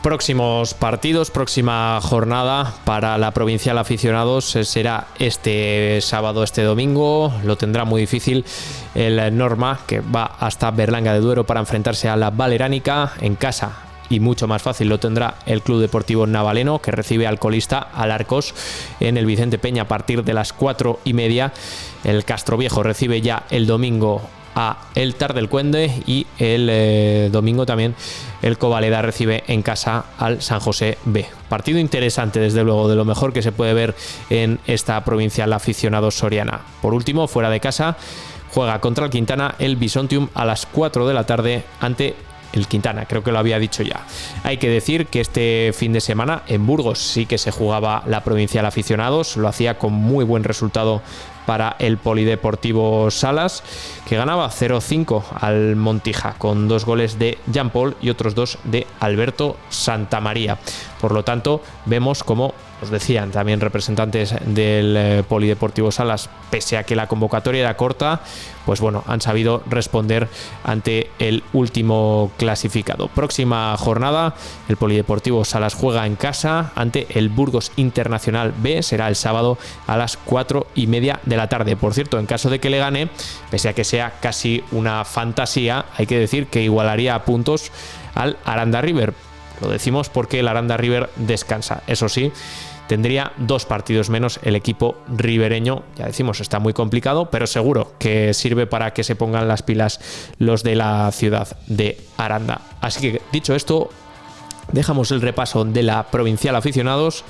Próximos partidos, próxima jornada para la Provincial Aficionados será este sábado, este domingo. Lo tendrá muy difícil el Norma, que va hasta Berlanga de Duero para enfrentarse a la Valeránica en casa. Y mucho más fácil lo tendrá el Club Deportivo Navaleno, que recibe al colista, al Arcos, en el Vicente Peña a partir de las 4:30. El Castroviejo recibe ya el domingo a el Tar del Cuende y el domingo también el Covaleda recibe en casa al San José B. Partido interesante, desde luego, de lo mejor que se puede ver en esta Provincial Aficionados soriana. Por último, fuera de casa, juega contra el Quintana el Bisontium a las 4 de la tarde ante el Quintana, creo que lo había dicho ya. Hay que decir que este fin de semana en Burgos sí que se jugaba la Provincial Aficionados, lo hacía con muy buen resultado para el Polideportivo Salas, que ganaba 0-5 al Montija con 2 goles de Jean Paul y otros 2 de Alberto Santamaría. Por lo tanto, vemos como os decían también representantes del Polideportivo Salas, pese a que la convocatoria era corta, pues bueno, han sabido responder ante el último clasificado. Próxima jornada, el Polideportivo Salas juega en casa ante el Burgos Internacional B, será el sábado a las 4:30 de la tarde. Por cierto, en caso de que le gane, pese a que sea casi una fantasía, hay que decir que igualaría a puntos al Aranda River. Lo decimos porque el Aranda River descansa. Eso sí, tendría 2 partidos menos el equipo ribereño. Ya decimos, está muy complicado, pero seguro que sirve para que se pongan las pilas los de la ciudad de Aranda. Así que, dicho esto, dejamos el repaso de la Provincial Aficionados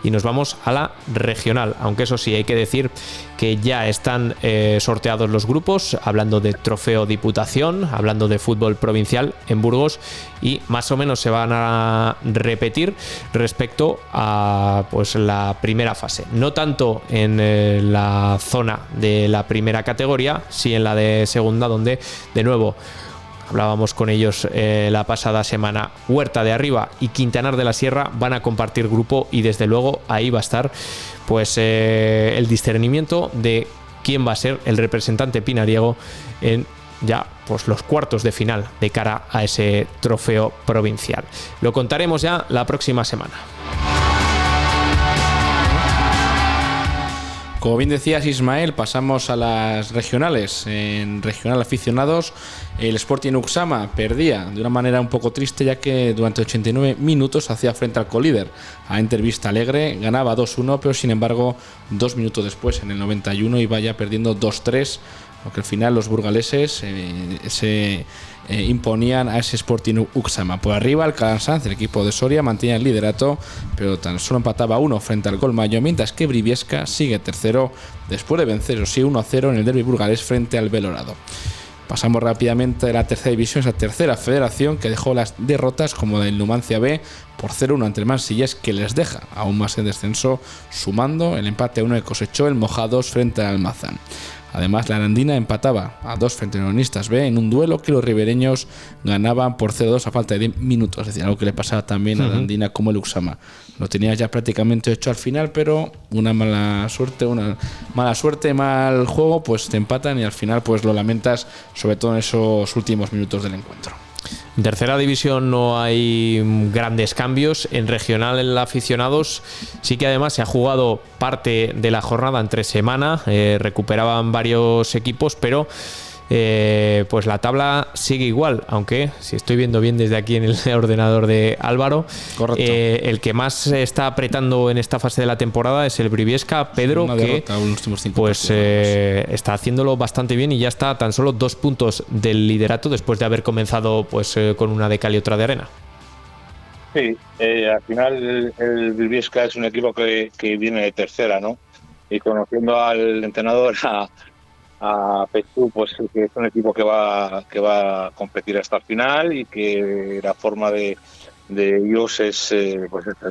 y nos vamos a la regional, aunque eso sí, hay que decir que ya están sorteados los grupos, hablando de Trofeo Diputación, hablando de fútbol provincial en Burgos, y más o menos se van a repetir respecto a pues la primera fase, no tanto en la zona de la primera categoría, sí en la de segunda, donde de nuevo hablábamos con ellos la pasada semana. Huerta de Arriba y Quintanar de la Sierra van a compartir grupo y desde luego ahí va a estar pues el discernimiento de quién va a ser el representante pinariego en ya pues los cuartos de final de cara a ese trofeo provincial. Lo contaremos ya la próxima semana. Como bien decías, Ismael, pasamos a las regionales. En regional aficionados, el Sporting Uxama perdía de una manera un poco triste, ya que durante 89 minutos hacía frente al colíder, a Enter Vista Alegre. Ganaba 2-1, pero sin embargo 2 minutos después, en el 91, iba ya perdiendo 2-3, porque al final los burgaleses se imponían a ese Sporting Uxama. Por arriba, el Calasanz, el equipo de Soria, mantenía el liderato, pero tan solo empataba 1 frente al Golmayo, mientras que Briviesca sigue tercero después de vencer 1-0 en el derbi burgalés frente al Belorado. Pasamos rápidamente de la tercera división, esa tercera federación que dejó las derrotas como del Numancia B por 0-1 ante el Mansillés, que les deja aún más en descenso, sumando el empate a 1 que cosechó el Mojados frente al Almazán. Además, la Arandina empataba a 2 frente a Unionistas B en un duelo que los ribereños ganaban por 0-2 a falta de 10 minutos. Es decir, algo que le pasaba también a la Arandina como el Uxama. Lo tenía ya prácticamente hecho al final, pero una mala suerte, mal juego, pues te empatan y al final pues lo lamentas, sobre todo en esos últimos minutos del encuentro. En tercera división no hay grandes cambios. En regional, en la aficionados, sí que además se ha jugado parte de la jornada entre semana. Recuperaban varios equipos, pero pues la tabla sigue igual, aunque si estoy viendo bien desde aquí en el ordenador de Álvaro, el que más se está apretando en esta fase de la temporada es el Briviesca, Pedro, que pues está haciéndolo bastante bien y ya está a tan solo 2 puntos del liderato después de haber comenzado pues con una de cal y otra de arena. Sí, al final el Briviesca es un equipo que viene de tercera, ¿no? Y conociendo al entrenador, a Petú, pues que es un equipo que va a competir hasta el final y que la forma de ellos es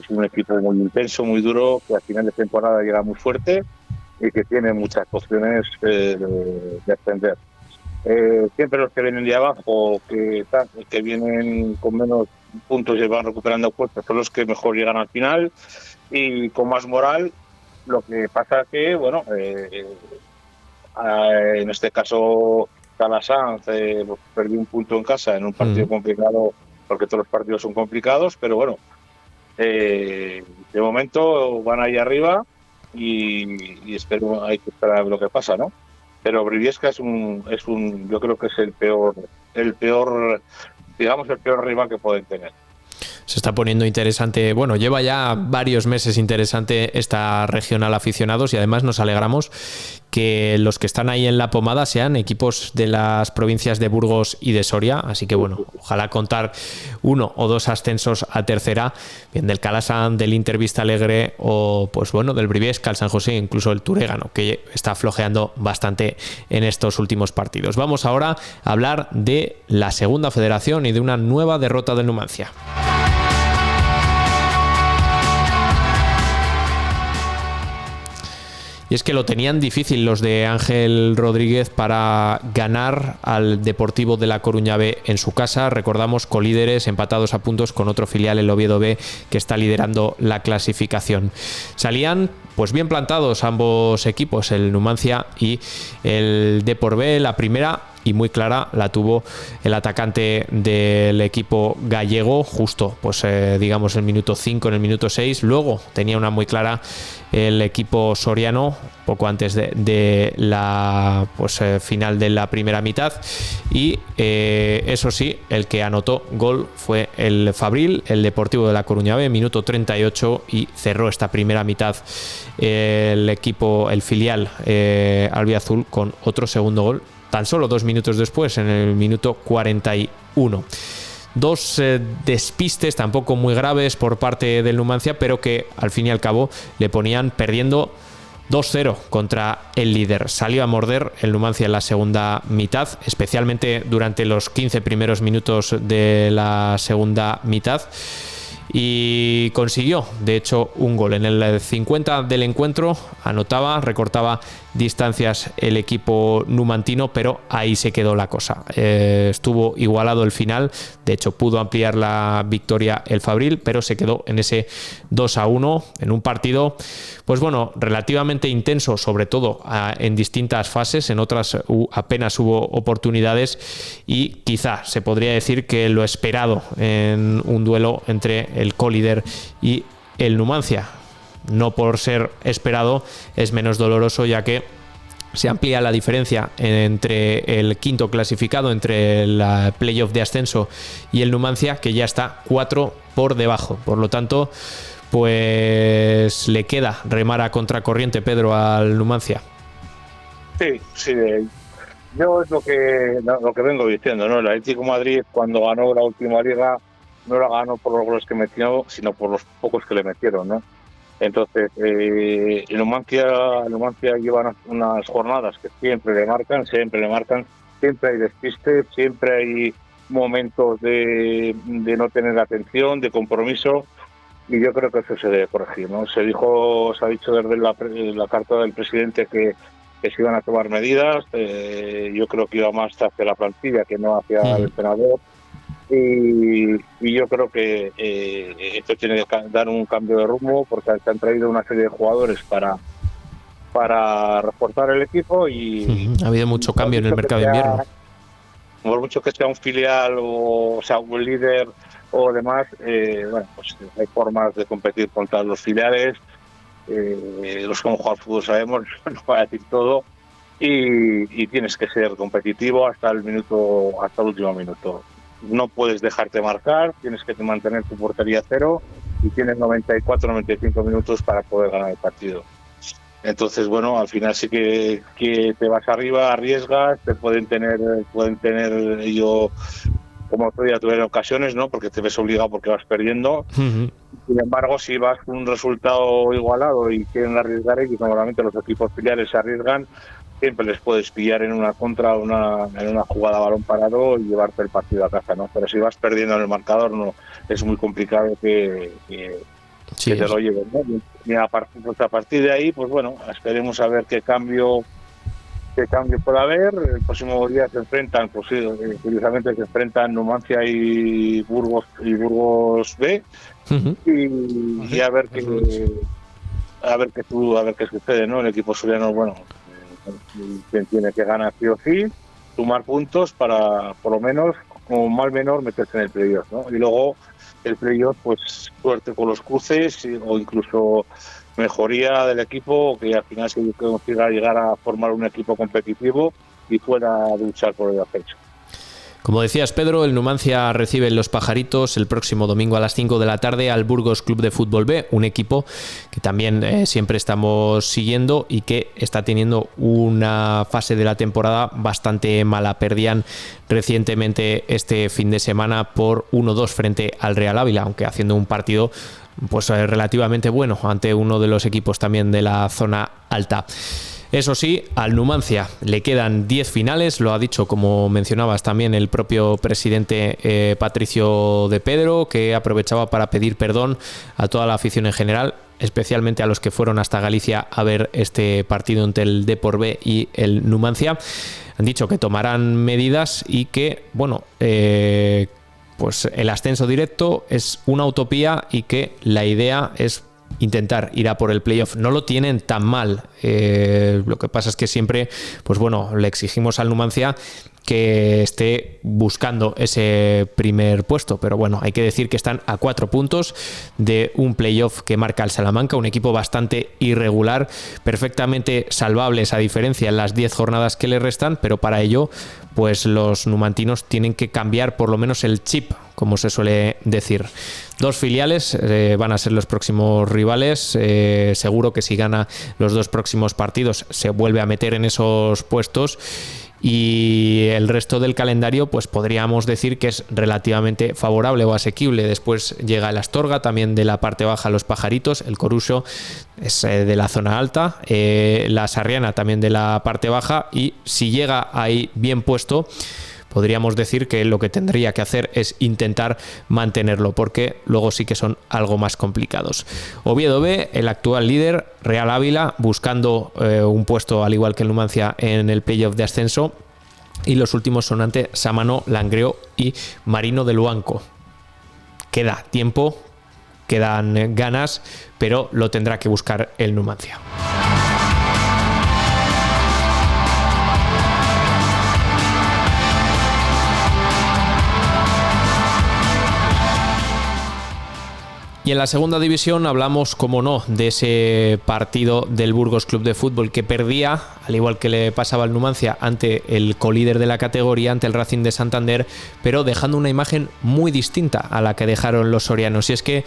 un equipo muy intenso, muy duro, que al final de temporada llega muy fuerte y que tiene muchas opciones de ascender. Siempre los que vienen de abajo, que vienen con menos puntos y van recuperando puestos, son los que mejor llegan al final y con más moral. Lo que pasa que, bueno, en este caso Calasanz perdió un punto en casa en un partido complicado, porque todos los partidos son complicados, pero bueno, de momento van ahí arriba y hay que esperar a ver lo que pasa, ¿no? Pero Briviesca es un yo creo que es el peor rival que pueden tener. Se está poniendo interesante, bueno, lleva ya varios meses interesante esta regional aficionados y además nos alegramos que los que están ahí en la pomada sean equipos de las provincias de Burgos y de Soria, así que bueno, ojalá contar 1 o 2 ascensos a tercera, bien del Calasanz, del Enter Vista Alegre o pues bueno, del Briviesca, el San José, incluso el Turégano, que está flojeando bastante en estos últimos partidos. Vamos ahora a hablar de la segunda federación y de una nueva derrota del Numancia. Y es que lo tenían difícil los de Ángel Rodríguez para ganar al Deportivo de La Coruña B en su casa. Recordamos, colíderes empatados a puntos con otro filial, el Oviedo B, que está liderando la clasificación. Salían pues bien plantados ambos equipos, el Numancia y el Depor B. La primera y muy clara la tuvo el atacante del equipo gallego, justo pues digamos el minuto 5, en el minuto 6. Luego tenía una muy clara el equipo soriano poco antes de la final de la primera mitad y eso sí, el que anotó gol fue el Fabril, el Deportivo de La Coruña B, minuto 38, y cerró esta primera mitad el filial albiazul con otro segundo gol tan solo 2 minutos después, en el minuto 41. 2 despistes tampoco muy graves por parte del Numancia, pero que al fin y al cabo le ponían perdiendo 2-0 contra el líder. Salió a morder el Numancia en la segunda mitad, especialmente durante los 15 primeros minutos de la segunda mitad, y consiguió de hecho un gol. En el 50 del encuentro recortaba distancias el equipo numantino, pero ahí se quedó la cosa. Estuvo igualado el final, de hecho pudo ampliar la victoria el Fabril, pero se quedó en ese 2-1 en un partido pues bueno, relativamente intenso, sobre todo en distintas fases. En otras apenas hubo oportunidades y quizá se podría decir que lo esperado en un duelo entre el colíder y el Numancia. no por ser esperado, es menos doloroso, ya que se amplía la diferencia entre el quinto clasificado, entre el playoff de ascenso y el Numancia, que ya está 4 por debajo. Por lo tanto, pues le queda remar a contracorriente, Pedro, al Numancia. Sí. Yo es lo que vengo diciendo, ¿no? El Atlético de Madrid, cuando ganó la última liga, no la ganó por los goles que metió, sino por los pocos que le metieron, ¿no? Entonces, el Numancia lleva unas jornadas que siempre le marcan, siempre hay despiste, siempre hay momentos de no tener atención, de compromiso, y yo creo que eso se debe corregir, ¿no? Se ha dicho desde la carta del presidente que se iban a tomar medidas. Yo creo que iba más hacia la plantilla que no hacia el entrenador. Y yo creo que esto tiene que dar un cambio de rumbo, porque se han traído una serie de jugadores para reforzar el equipo y ha habido mucho cambio en el mercado de invierno. Por mucho que sea un filial o sea un líder o demás, pues hay formas de competir contra los filiales. Los que hemos jugado al fútbol sabemos, no voy a decir todo, y tienes que ser competitivo hasta el último minuto. No puedes dejarte marcar, tienes que mantener tu portería cero y tienes 94-95 minutos para poder ganar el partido. Entonces, bueno, al final sí que te vas arriba, arriesgas, te pueden tener ellos, como otro día tuvieron ocasiones, ¿no? Porque te ves obligado porque vas perdiendo. Sin embargo, si vas con un resultado igualado y quieren arriesgar, y normalmente los equipos filiales se arriesgan, siempre les puedes pillar en una contra, en una jugada a balón parado y llevarte el partido a casa, ¿no? Pero si vas perdiendo en el marcador, no, es muy complicado que te lo lleven, ¿no? Y a partir de ahí, pues bueno, esperemos a ver qué cambio puede haber. El próximo día se enfrentan, pues curiosamente se enfrentan Numancia y Burgos B, y a ver qué sucede, ¿no? El equipo soriano, bueno, tiene que ganar sí o sí, sumar puntos para, por lo menos, como mal menor, meterse en el playoff, ¿no? Y luego el playoff, pues suerte con los cruces o incluso mejoría del equipo, que al final se consiga llegar a formar un equipo competitivo y pueda luchar por el ascenso. Como decías, Pedro, el Numancia recibe en Los Pajaritos el próximo domingo a las 5 de la tarde al Burgos Club de Fútbol B, un equipo que también siempre estamos siguiendo y que está teniendo una fase de la temporada bastante mala. Perdían recientemente este fin de semana por 1-2 frente al Real Ávila, aunque haciendo un partido pues relativamente bueno ante uno de los equipos también de la zona alta. Eso sí, al Numancia le quedan 10 finales, lo ha dicho, como mencionabas también, el propio presidente Patricio de Pedro, que aprovechaba para pedir perdón a toda la afición en general, especialmente a los que fueron hasta Galicia a ver este partido entre el Depor B y el Numancia. Han dicho que tomarán medidas y que, bueno, pues el ascenso directo es una utopía y que la idea es intentar ir a por el playoff. No lo tienen tan mal. Lo que pasa es que siempre, pues bueno, le exigimos al Numancia que esté buscando ese primer puesto, pero bueno, hay que decir que están a 4 puntos de un playoff que marca el Salamanca, un equipo bastante irregular, perfectamente salvable esa diferencia en las 10 jornadas que le restan, pero para ello pues los numantinos tienen que cambiar por lo menos el chip, como se suele decir. 2 filiales van a ser los próximos rivales. Seguro que si gana los 2 próximos partidos se vuelve a meter en esos puestos. Y el resto del calendario pues podríamos decir que es relativamente favorable o asequible. Después llega el Astorga, también de la parte baja Los Pajaritos, el Coruso es de la zona alta, la Sarriana también de la parte baja, y si llega ahí bien puesto, podríamos decir que lo que tendría que hacer es intentar mantenerlo, porque luego sí que son algo más complicados. Oviedo B, el actual líder, Real Ávila, buscando un puesto al igual que el Numancia en el playoff de ascenso, y los últimos son ante Sámano, Langreo y Marino de Luanco. Queda tiempo, quedan ganas, pero lo tendrá que buscar el Numancia. Y Y en la segunda división hablamos, como no, de ese partido del Burgos Club de Fútbol que perdía, al igual que le pasaba al Numancia, ante el colíder de la categoría, ante el Racing de Santander, pero dejando una imagen muy distinta a la que dejaron los sorianos. Y es que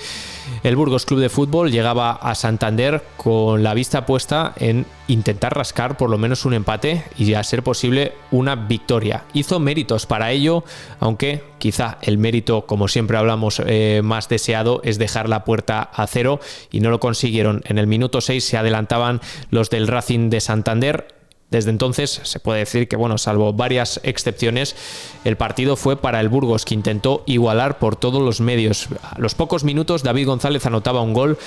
el Burgos Club de Fútbol llegaba a Santander con la vista puesta en intentar rascar por lo menos un empate y, a ser posible, una victoria. Hizo méritos para ello, aunque quizá el mérito, como siempre hablamos, más deseado es dejar la puerta a cero, y no lo consiguieron. En el minuto 6 se adelantaban los del Racing de Santander. Desde entonces se puede decir que, bueno, salvo varias excepciones, el partido fue para el Burgos, que intentó igualar por todos los medios. A los pocos minutos David González anotaba un gol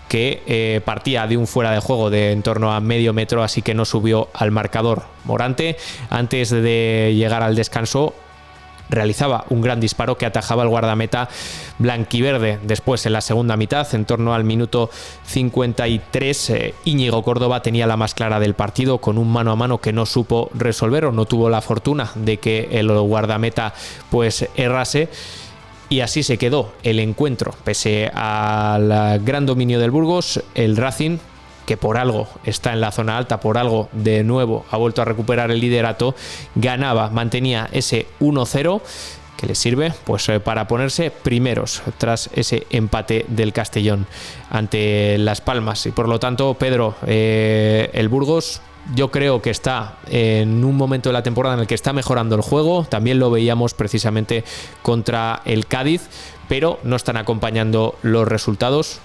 que partía de un fuera de juego de en torno a medio metro, así que no subió al marcador. Morante, antes de llegar al descanso, realizaba un gran disparo que atajaba el guardameta blanquiverde. Después, en la segunda mitad, en torno al minuto 53, Íñigo Córdoba tenía la más clara del partido, con un mano a mano que no supo resolver, o no tuvo la fortuna de que el guardameta pues errase. Y así se quedó el encuentro. Pese al gran dominio del Burgos, el Racing, que por algo está en la zona alta, por algo de nuevo ha vuelto a recuperar el liderato, ganaba, mantenía ese 1-0 que les sirve pues para ponerse primeros tras ese empate del Castellón ante Las Palmas. Y por lo tanto, Pedro, el Burgos, yo creo que está en un momento de la temporada en el que está mejorando el juego. También lo veíamos precisamente contra el Cádiz, pero no están acompañando los resultados.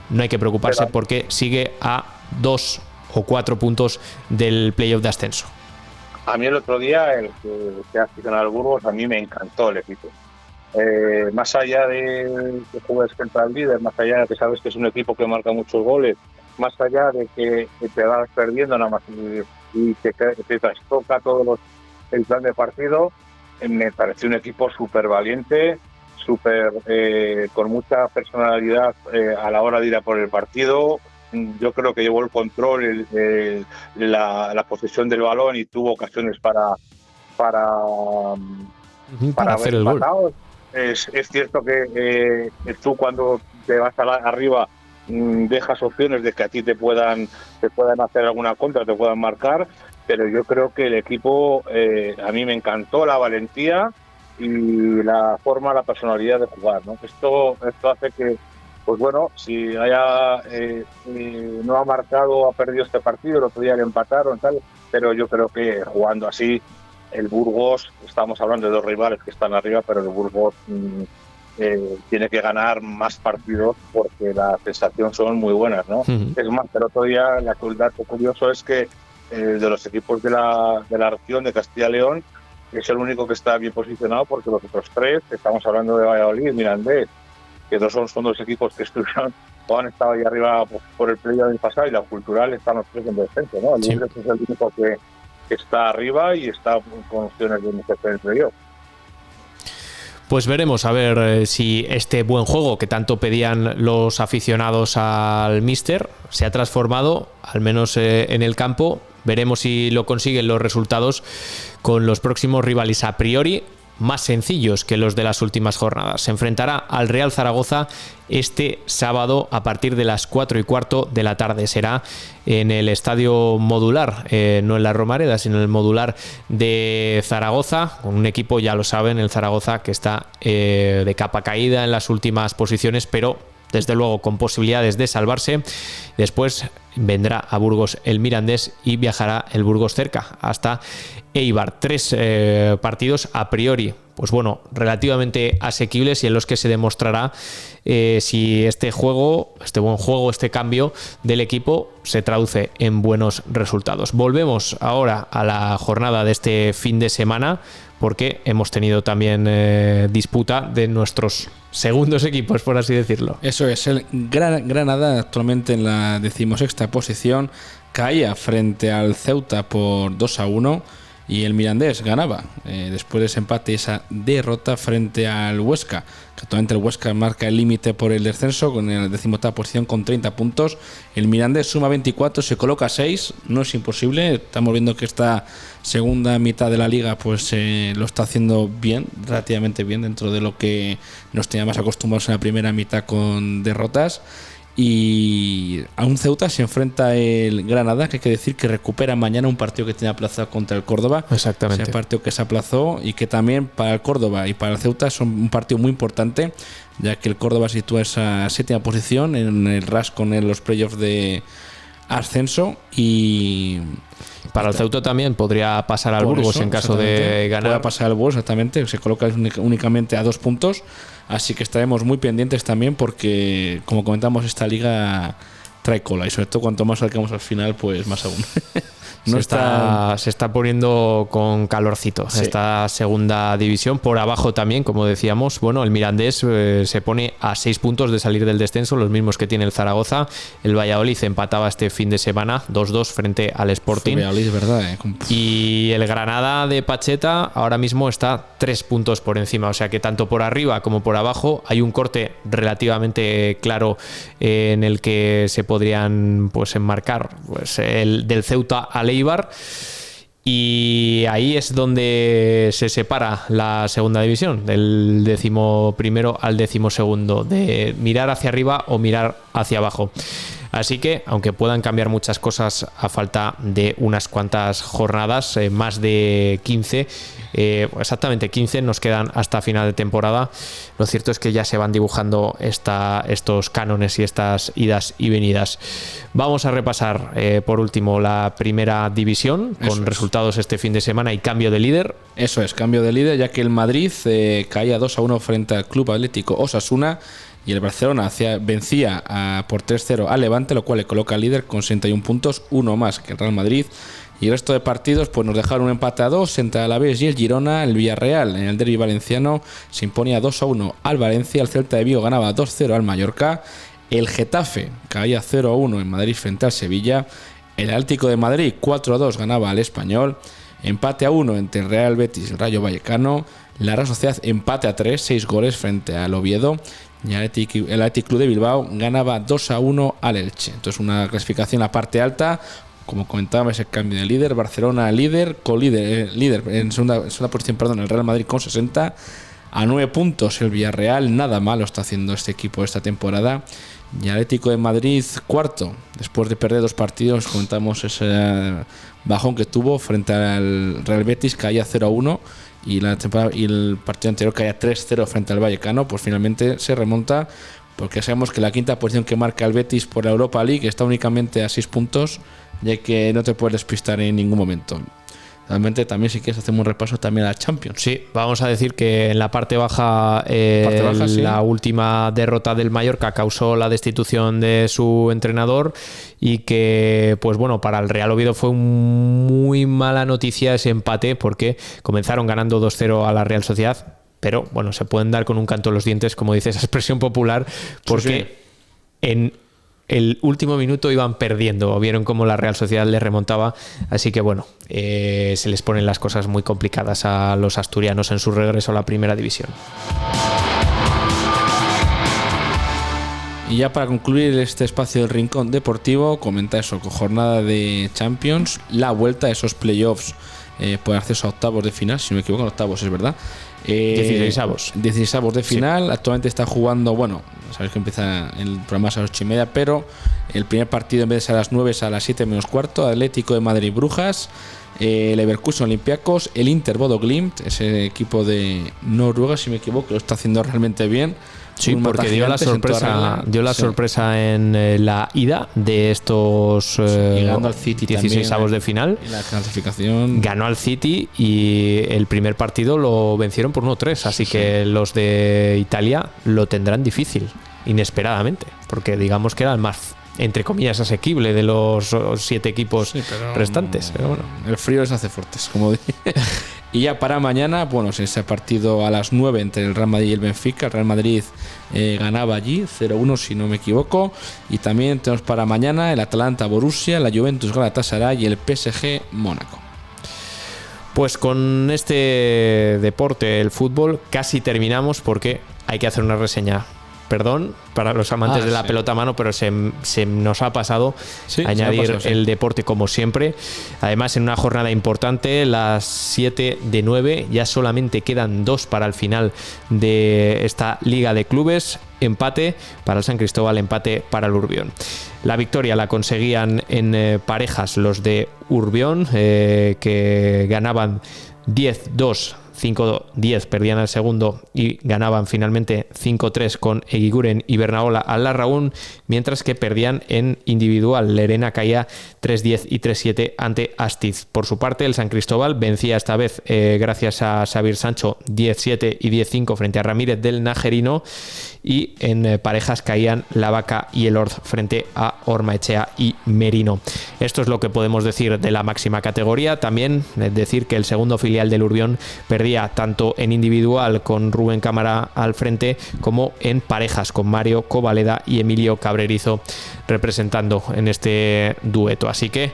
No hay que preocuparse porque sigue a 2 o 4 puntos del playoff de ascenso. A mí el otro día, el que ha ganado el Burgos, a mí me encantó el equipo. Más allá de que juegues contra el líder, más allá de que sabes que es un equipo que marca muchos goles, más allá de que te vas perdiendo nada más y que te trastoca todo el plan de partido, me pareció un equipo súper valiente, con mucha personalidad a la hora de ir a por el partido. Yo creo que llevó el control, la posesión del balón, y tuvo ocasiones para hacer el gol. Es cierto que tú, cuando te vas arriba, dejas opciones de que a ti te puedan hacer alguna contra, te puedan marcar, pero yo creo que el equipo, a mí me encantó la valentía y la forma, la personalidad de jugar, ¿no? Esto hace que, pues bueno, si no ha marcado, ha perdido este partido, el otro día le empataron, tal, pero yo creo que jugando así, el Burgos, estamos hablando de dos rivales que están arriba, pero el Burgos tiene que ganar más partidos porque las sensaciones son muy buenas, ¿no? Uh-huh. Es más, el otro día, el dato curioso es que de los equipos de la región de Castilla y León, es el único que está bien posicionado, porque los otros tres, estamos hablando de Valladolid, Mirandés, que son dos equipos que estuvieron o han estado ahí arriba por el playoff del pasado, y la Cultural están los tres en descenso, ¿no? El Burgos es el único que está arriba y está con opciones de meterse en el playoff. Pues veremos a ver si este buen juego que tanto pedían los aficionados al míster se ha transformado, al menos en el campo. Veremos si lo consiguen los resultados con los próximos rivales, a priori más sencillos que los de las últimas jornadas. Se enfrentará al Real Zaragoza este sábado a partir de las 4:15 de la tarde. Será en el Estadio Modular, no en la Romareda, sino en el Modular de Zaragoza, con un equipo, ya lo saben, el Zaragoza, que está de capa caída en las últimas posiciones, pero desde luego con posibilidades de salvarse. Después vendrá a Burgos el Mirandés y viajará el Burgos cerca hasta Eibar. 3 partidos a priori, pues bueno, relativamente asequibles, y en los que se demostrará si este buen juego, este cambio del equipo se traduce en buenos resultados. Volvemos ahora a la jornada de este fin de semana, porque hemos tenido también disputa de nuestros segundos equipos, por así decirlo. Eso es, el Granada, actualmente en la 16ª posición, caía frente al Ceuta por 2-1, y el Mirandés ganaba después de ese empate y esa derrota frente al Huesca, que actualmente el Huesca marca el límite por el descenso con la 18ª posición con 30 puntos. El Mirandés suma 24, se coloca 6, no es imposible. Estamos viendo que esta segunda mitad de la liga pues lo está haciendo bien, relativamente bien, dentro de lo que nos teníamos acostumbrados en la primera mitad con derrotas. Y a un Ceuta se enfrenta el Granada, que hay que decir que recupera mañana un partido que tenía aplazado contra el Córdoba. Exactamente. Ese partido que se aplazó y que también para el Córdoba y para el Ceuta son un partido muy importante, ya que el Córdoba se sitúa esa 7ª posición en el RAS con los playoffs de ascenso, y para el Ceuta también podría pasar al Burgos en caso de ganar. Puede pasar al Burgos, exactamente, se coloca únicamente a 2 puntos. Así que estaremos muy pendientes también porque, como comentamos, esta liga trae cola y sobre todo cuanto más salgamos al final, pues más aún. Se está poniendo con calorcito esta segunda división. Por abajo también, como decíamos, bueno, el Mirandés se pone a 6 puntos de salir del descenso, los mismos que tiene el Zaragoza. El Valladolid empataba este fin de semana 2-2 frente al Sporting. Valladolid, ¿verdad? Y el Granada de Pacheta ahora mismo está 3 puntos por encima, o sea que tanto por arriba como por abajo hay un corte relativamente claro en el que se podrían pues enmarcar pues el del Ceuta al Eibar, y ahí es donde se separa la segunda división, del 11º al 12º, de mirar hacia arriba o mirar hacia abajo. Así que, aunque puedan cambiar muchas cosas a falta de unas cuantas jornadas, más de 15, exactamente 15 nos quedan hasta final de temporada, lo cierto es que ya se van dibujando estos cánones y estas idas y venidas. Vamos a repasar por último la primera división con resultados este fin de semana y cambio de líder. Eso es, cambio de líder, ya que el Madrid caía 2-1 frente al Club Atlético Osasuna, y el Barcelona vencía por 3-0 al Levante, lo cual le coloca líder con 61 puntos, uno más que el Real Madrid. Y el resto de partidos pues nos dejaron un empate a 2 entre el Alavés y el Girona. El Villarreal en el derbi valenciano se imponía 2-1 al Valencia. El Celta de Vigo ganaba 2-0 al Mallorca. El Getafe caía 0-1 en Madrid frente al Sevilla. El Atlético de Madrid 4-2 ganaba al Español. Empate a 1 entre el Real Betis y el Rayo Vallecano. La Real Sociedad empate a 3, 6 goles frente al Oviedo. Y el Athletic Club de Bilbao ganaba 2-1 al Elche. Entonces una clasificación a parte alta. Como comentábamos, el cambio de líder. Barcelona líder en segunda posición, el Real Madrid con 60. A 9 puntos el Villarreal, nada malo está haciendo este equipo esta temporada. Y Atlético de Madrid cuarto, después de perder 2 partidos. Comentamos ese bajón que tuvo frente al Real Betis, caía 0-1. Y el partido anterior caía 3-0 frente al Vallecano, pues finalmente se remonta, porque sabemos que la quinta posición que marca el Betis por la Europa League está únicamente a 6 puntos, ya que no te puedes despistar en ningún momento. Realmente también, si quieres, hacemos un repaso también a la Champions. Sí, vamos a decir que en la parte baja, sí, la última derrota del Mallorca causó la destitución de su entrenador, y que, pues bueno, para el Real Oviedo fue muy mala noticia ese empate, porque comenzaron ganando 2-0 a la Real Sociedad, pero bueno, se pueden dar con un canto en los dientes, como dice esa expresión popular, porque en el último minuto iban perdiendo, vieron cómo la Real Sociedad les remontaba, así que bueno, se les ponen las cosas muy complicadas a los asturianos en su regreso a la primera división. Y ya para concluir este espacio del Rincón Deportivo, comenta eso, con jornada de Champions, la vuelta a esos playoffs por acceso a octavos de final, si no me equivoco, en octavos es verdad. 16avos de final. Sí. Actualmente está jugando, bueno, sabéis que empieza el programa a las 8:30, pero el primer partido en vez de ser a las 9 es a las 7 menos cuarto. Atlético de Madrid Brujas, el Leverkusen Olympiacos, el Inter Bodo Glimt, ese equipo de Noruega, si me equivoco, lo está haciendo realmente bien. Sí, porque dio la sorpresa en la ida de estos llegando al City 16avos de final. En la clasificación ganó al City y el primer partido lo vencieron por 1-3, así que los de Italia lo tendrán difícil, inesperadamente, porque digamos que era el más, entre comillas, asequible de los 7 equipos restantes. Pero bueno, el frío les hace fuertes, como dije. Y ya para mañana, bueno, ese partido a las 9 entre el Real Madrid y el Benfica. El Real Madrid ganaba allí 0-1, si no me equivoco. Y también tenemos para mañana el Atalanta Borussia, la Juventus Galatasaray y el PSG Mónaco. Pues con este deporte, el fútbol, casi terminamos porque hay que hacer una reseña. Perdón para los amantes de la pelota a mano, pero se nos ha pasado añadir el deporte como siempre. Además, en una jornada importante, las 7 de 9, ya solamente quedan 2 para el final de esta Liga de Clubes. Empate para el San Cristóbal, empate para el Urbión. La victoria la conseguían en parejas los de Urbión, que ganaban 10-2. 5-10 perdían al segundo y ganaban finalmente 5-3 con Eguiguren y Bernaola al Larraún, mientras que perdían en individual. Lerena caía 3-10 y 3-7 ante Astiz. Por su parte, el San Cristóbal vencía esta vez gracias a Xavier Sancho 10-7 y 10-5 frente a Ramírez del Najerino, y en parejas caían La Vaca y el Orz frente a Ormaechea y Merino. Esto es lo que podemos decir de la máxima categoría. También decir que el segundo filial del Urbión perdía tanto en individual con Rubén Cámara al frente como en parejas con Mario Covaleda y Emilio Cabrerizo representando en este dueto. Así que,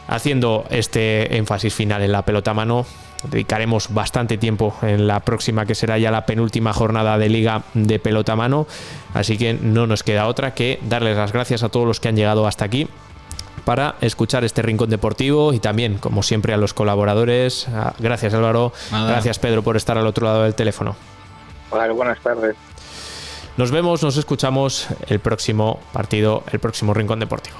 haciendo este énfasis final en la pelota a mano, dedicaremos bastante tiempo en la próxima, que será ya la penúltima jornada de Liga de pelota a mano, así que no nos queda otra que darles las gracias a todos los que han llegado hasta aquí para escuchar este rincón deportivo, y también, como siempre, a los colaboradores. Gracias, Álvaro. Nada. Gracias, Pedro, por estar al otro lado del teléfono. Vale, buenas tardes. Nos vemos, nos escuchamos el próximo partido, el próximo rincón deportivo.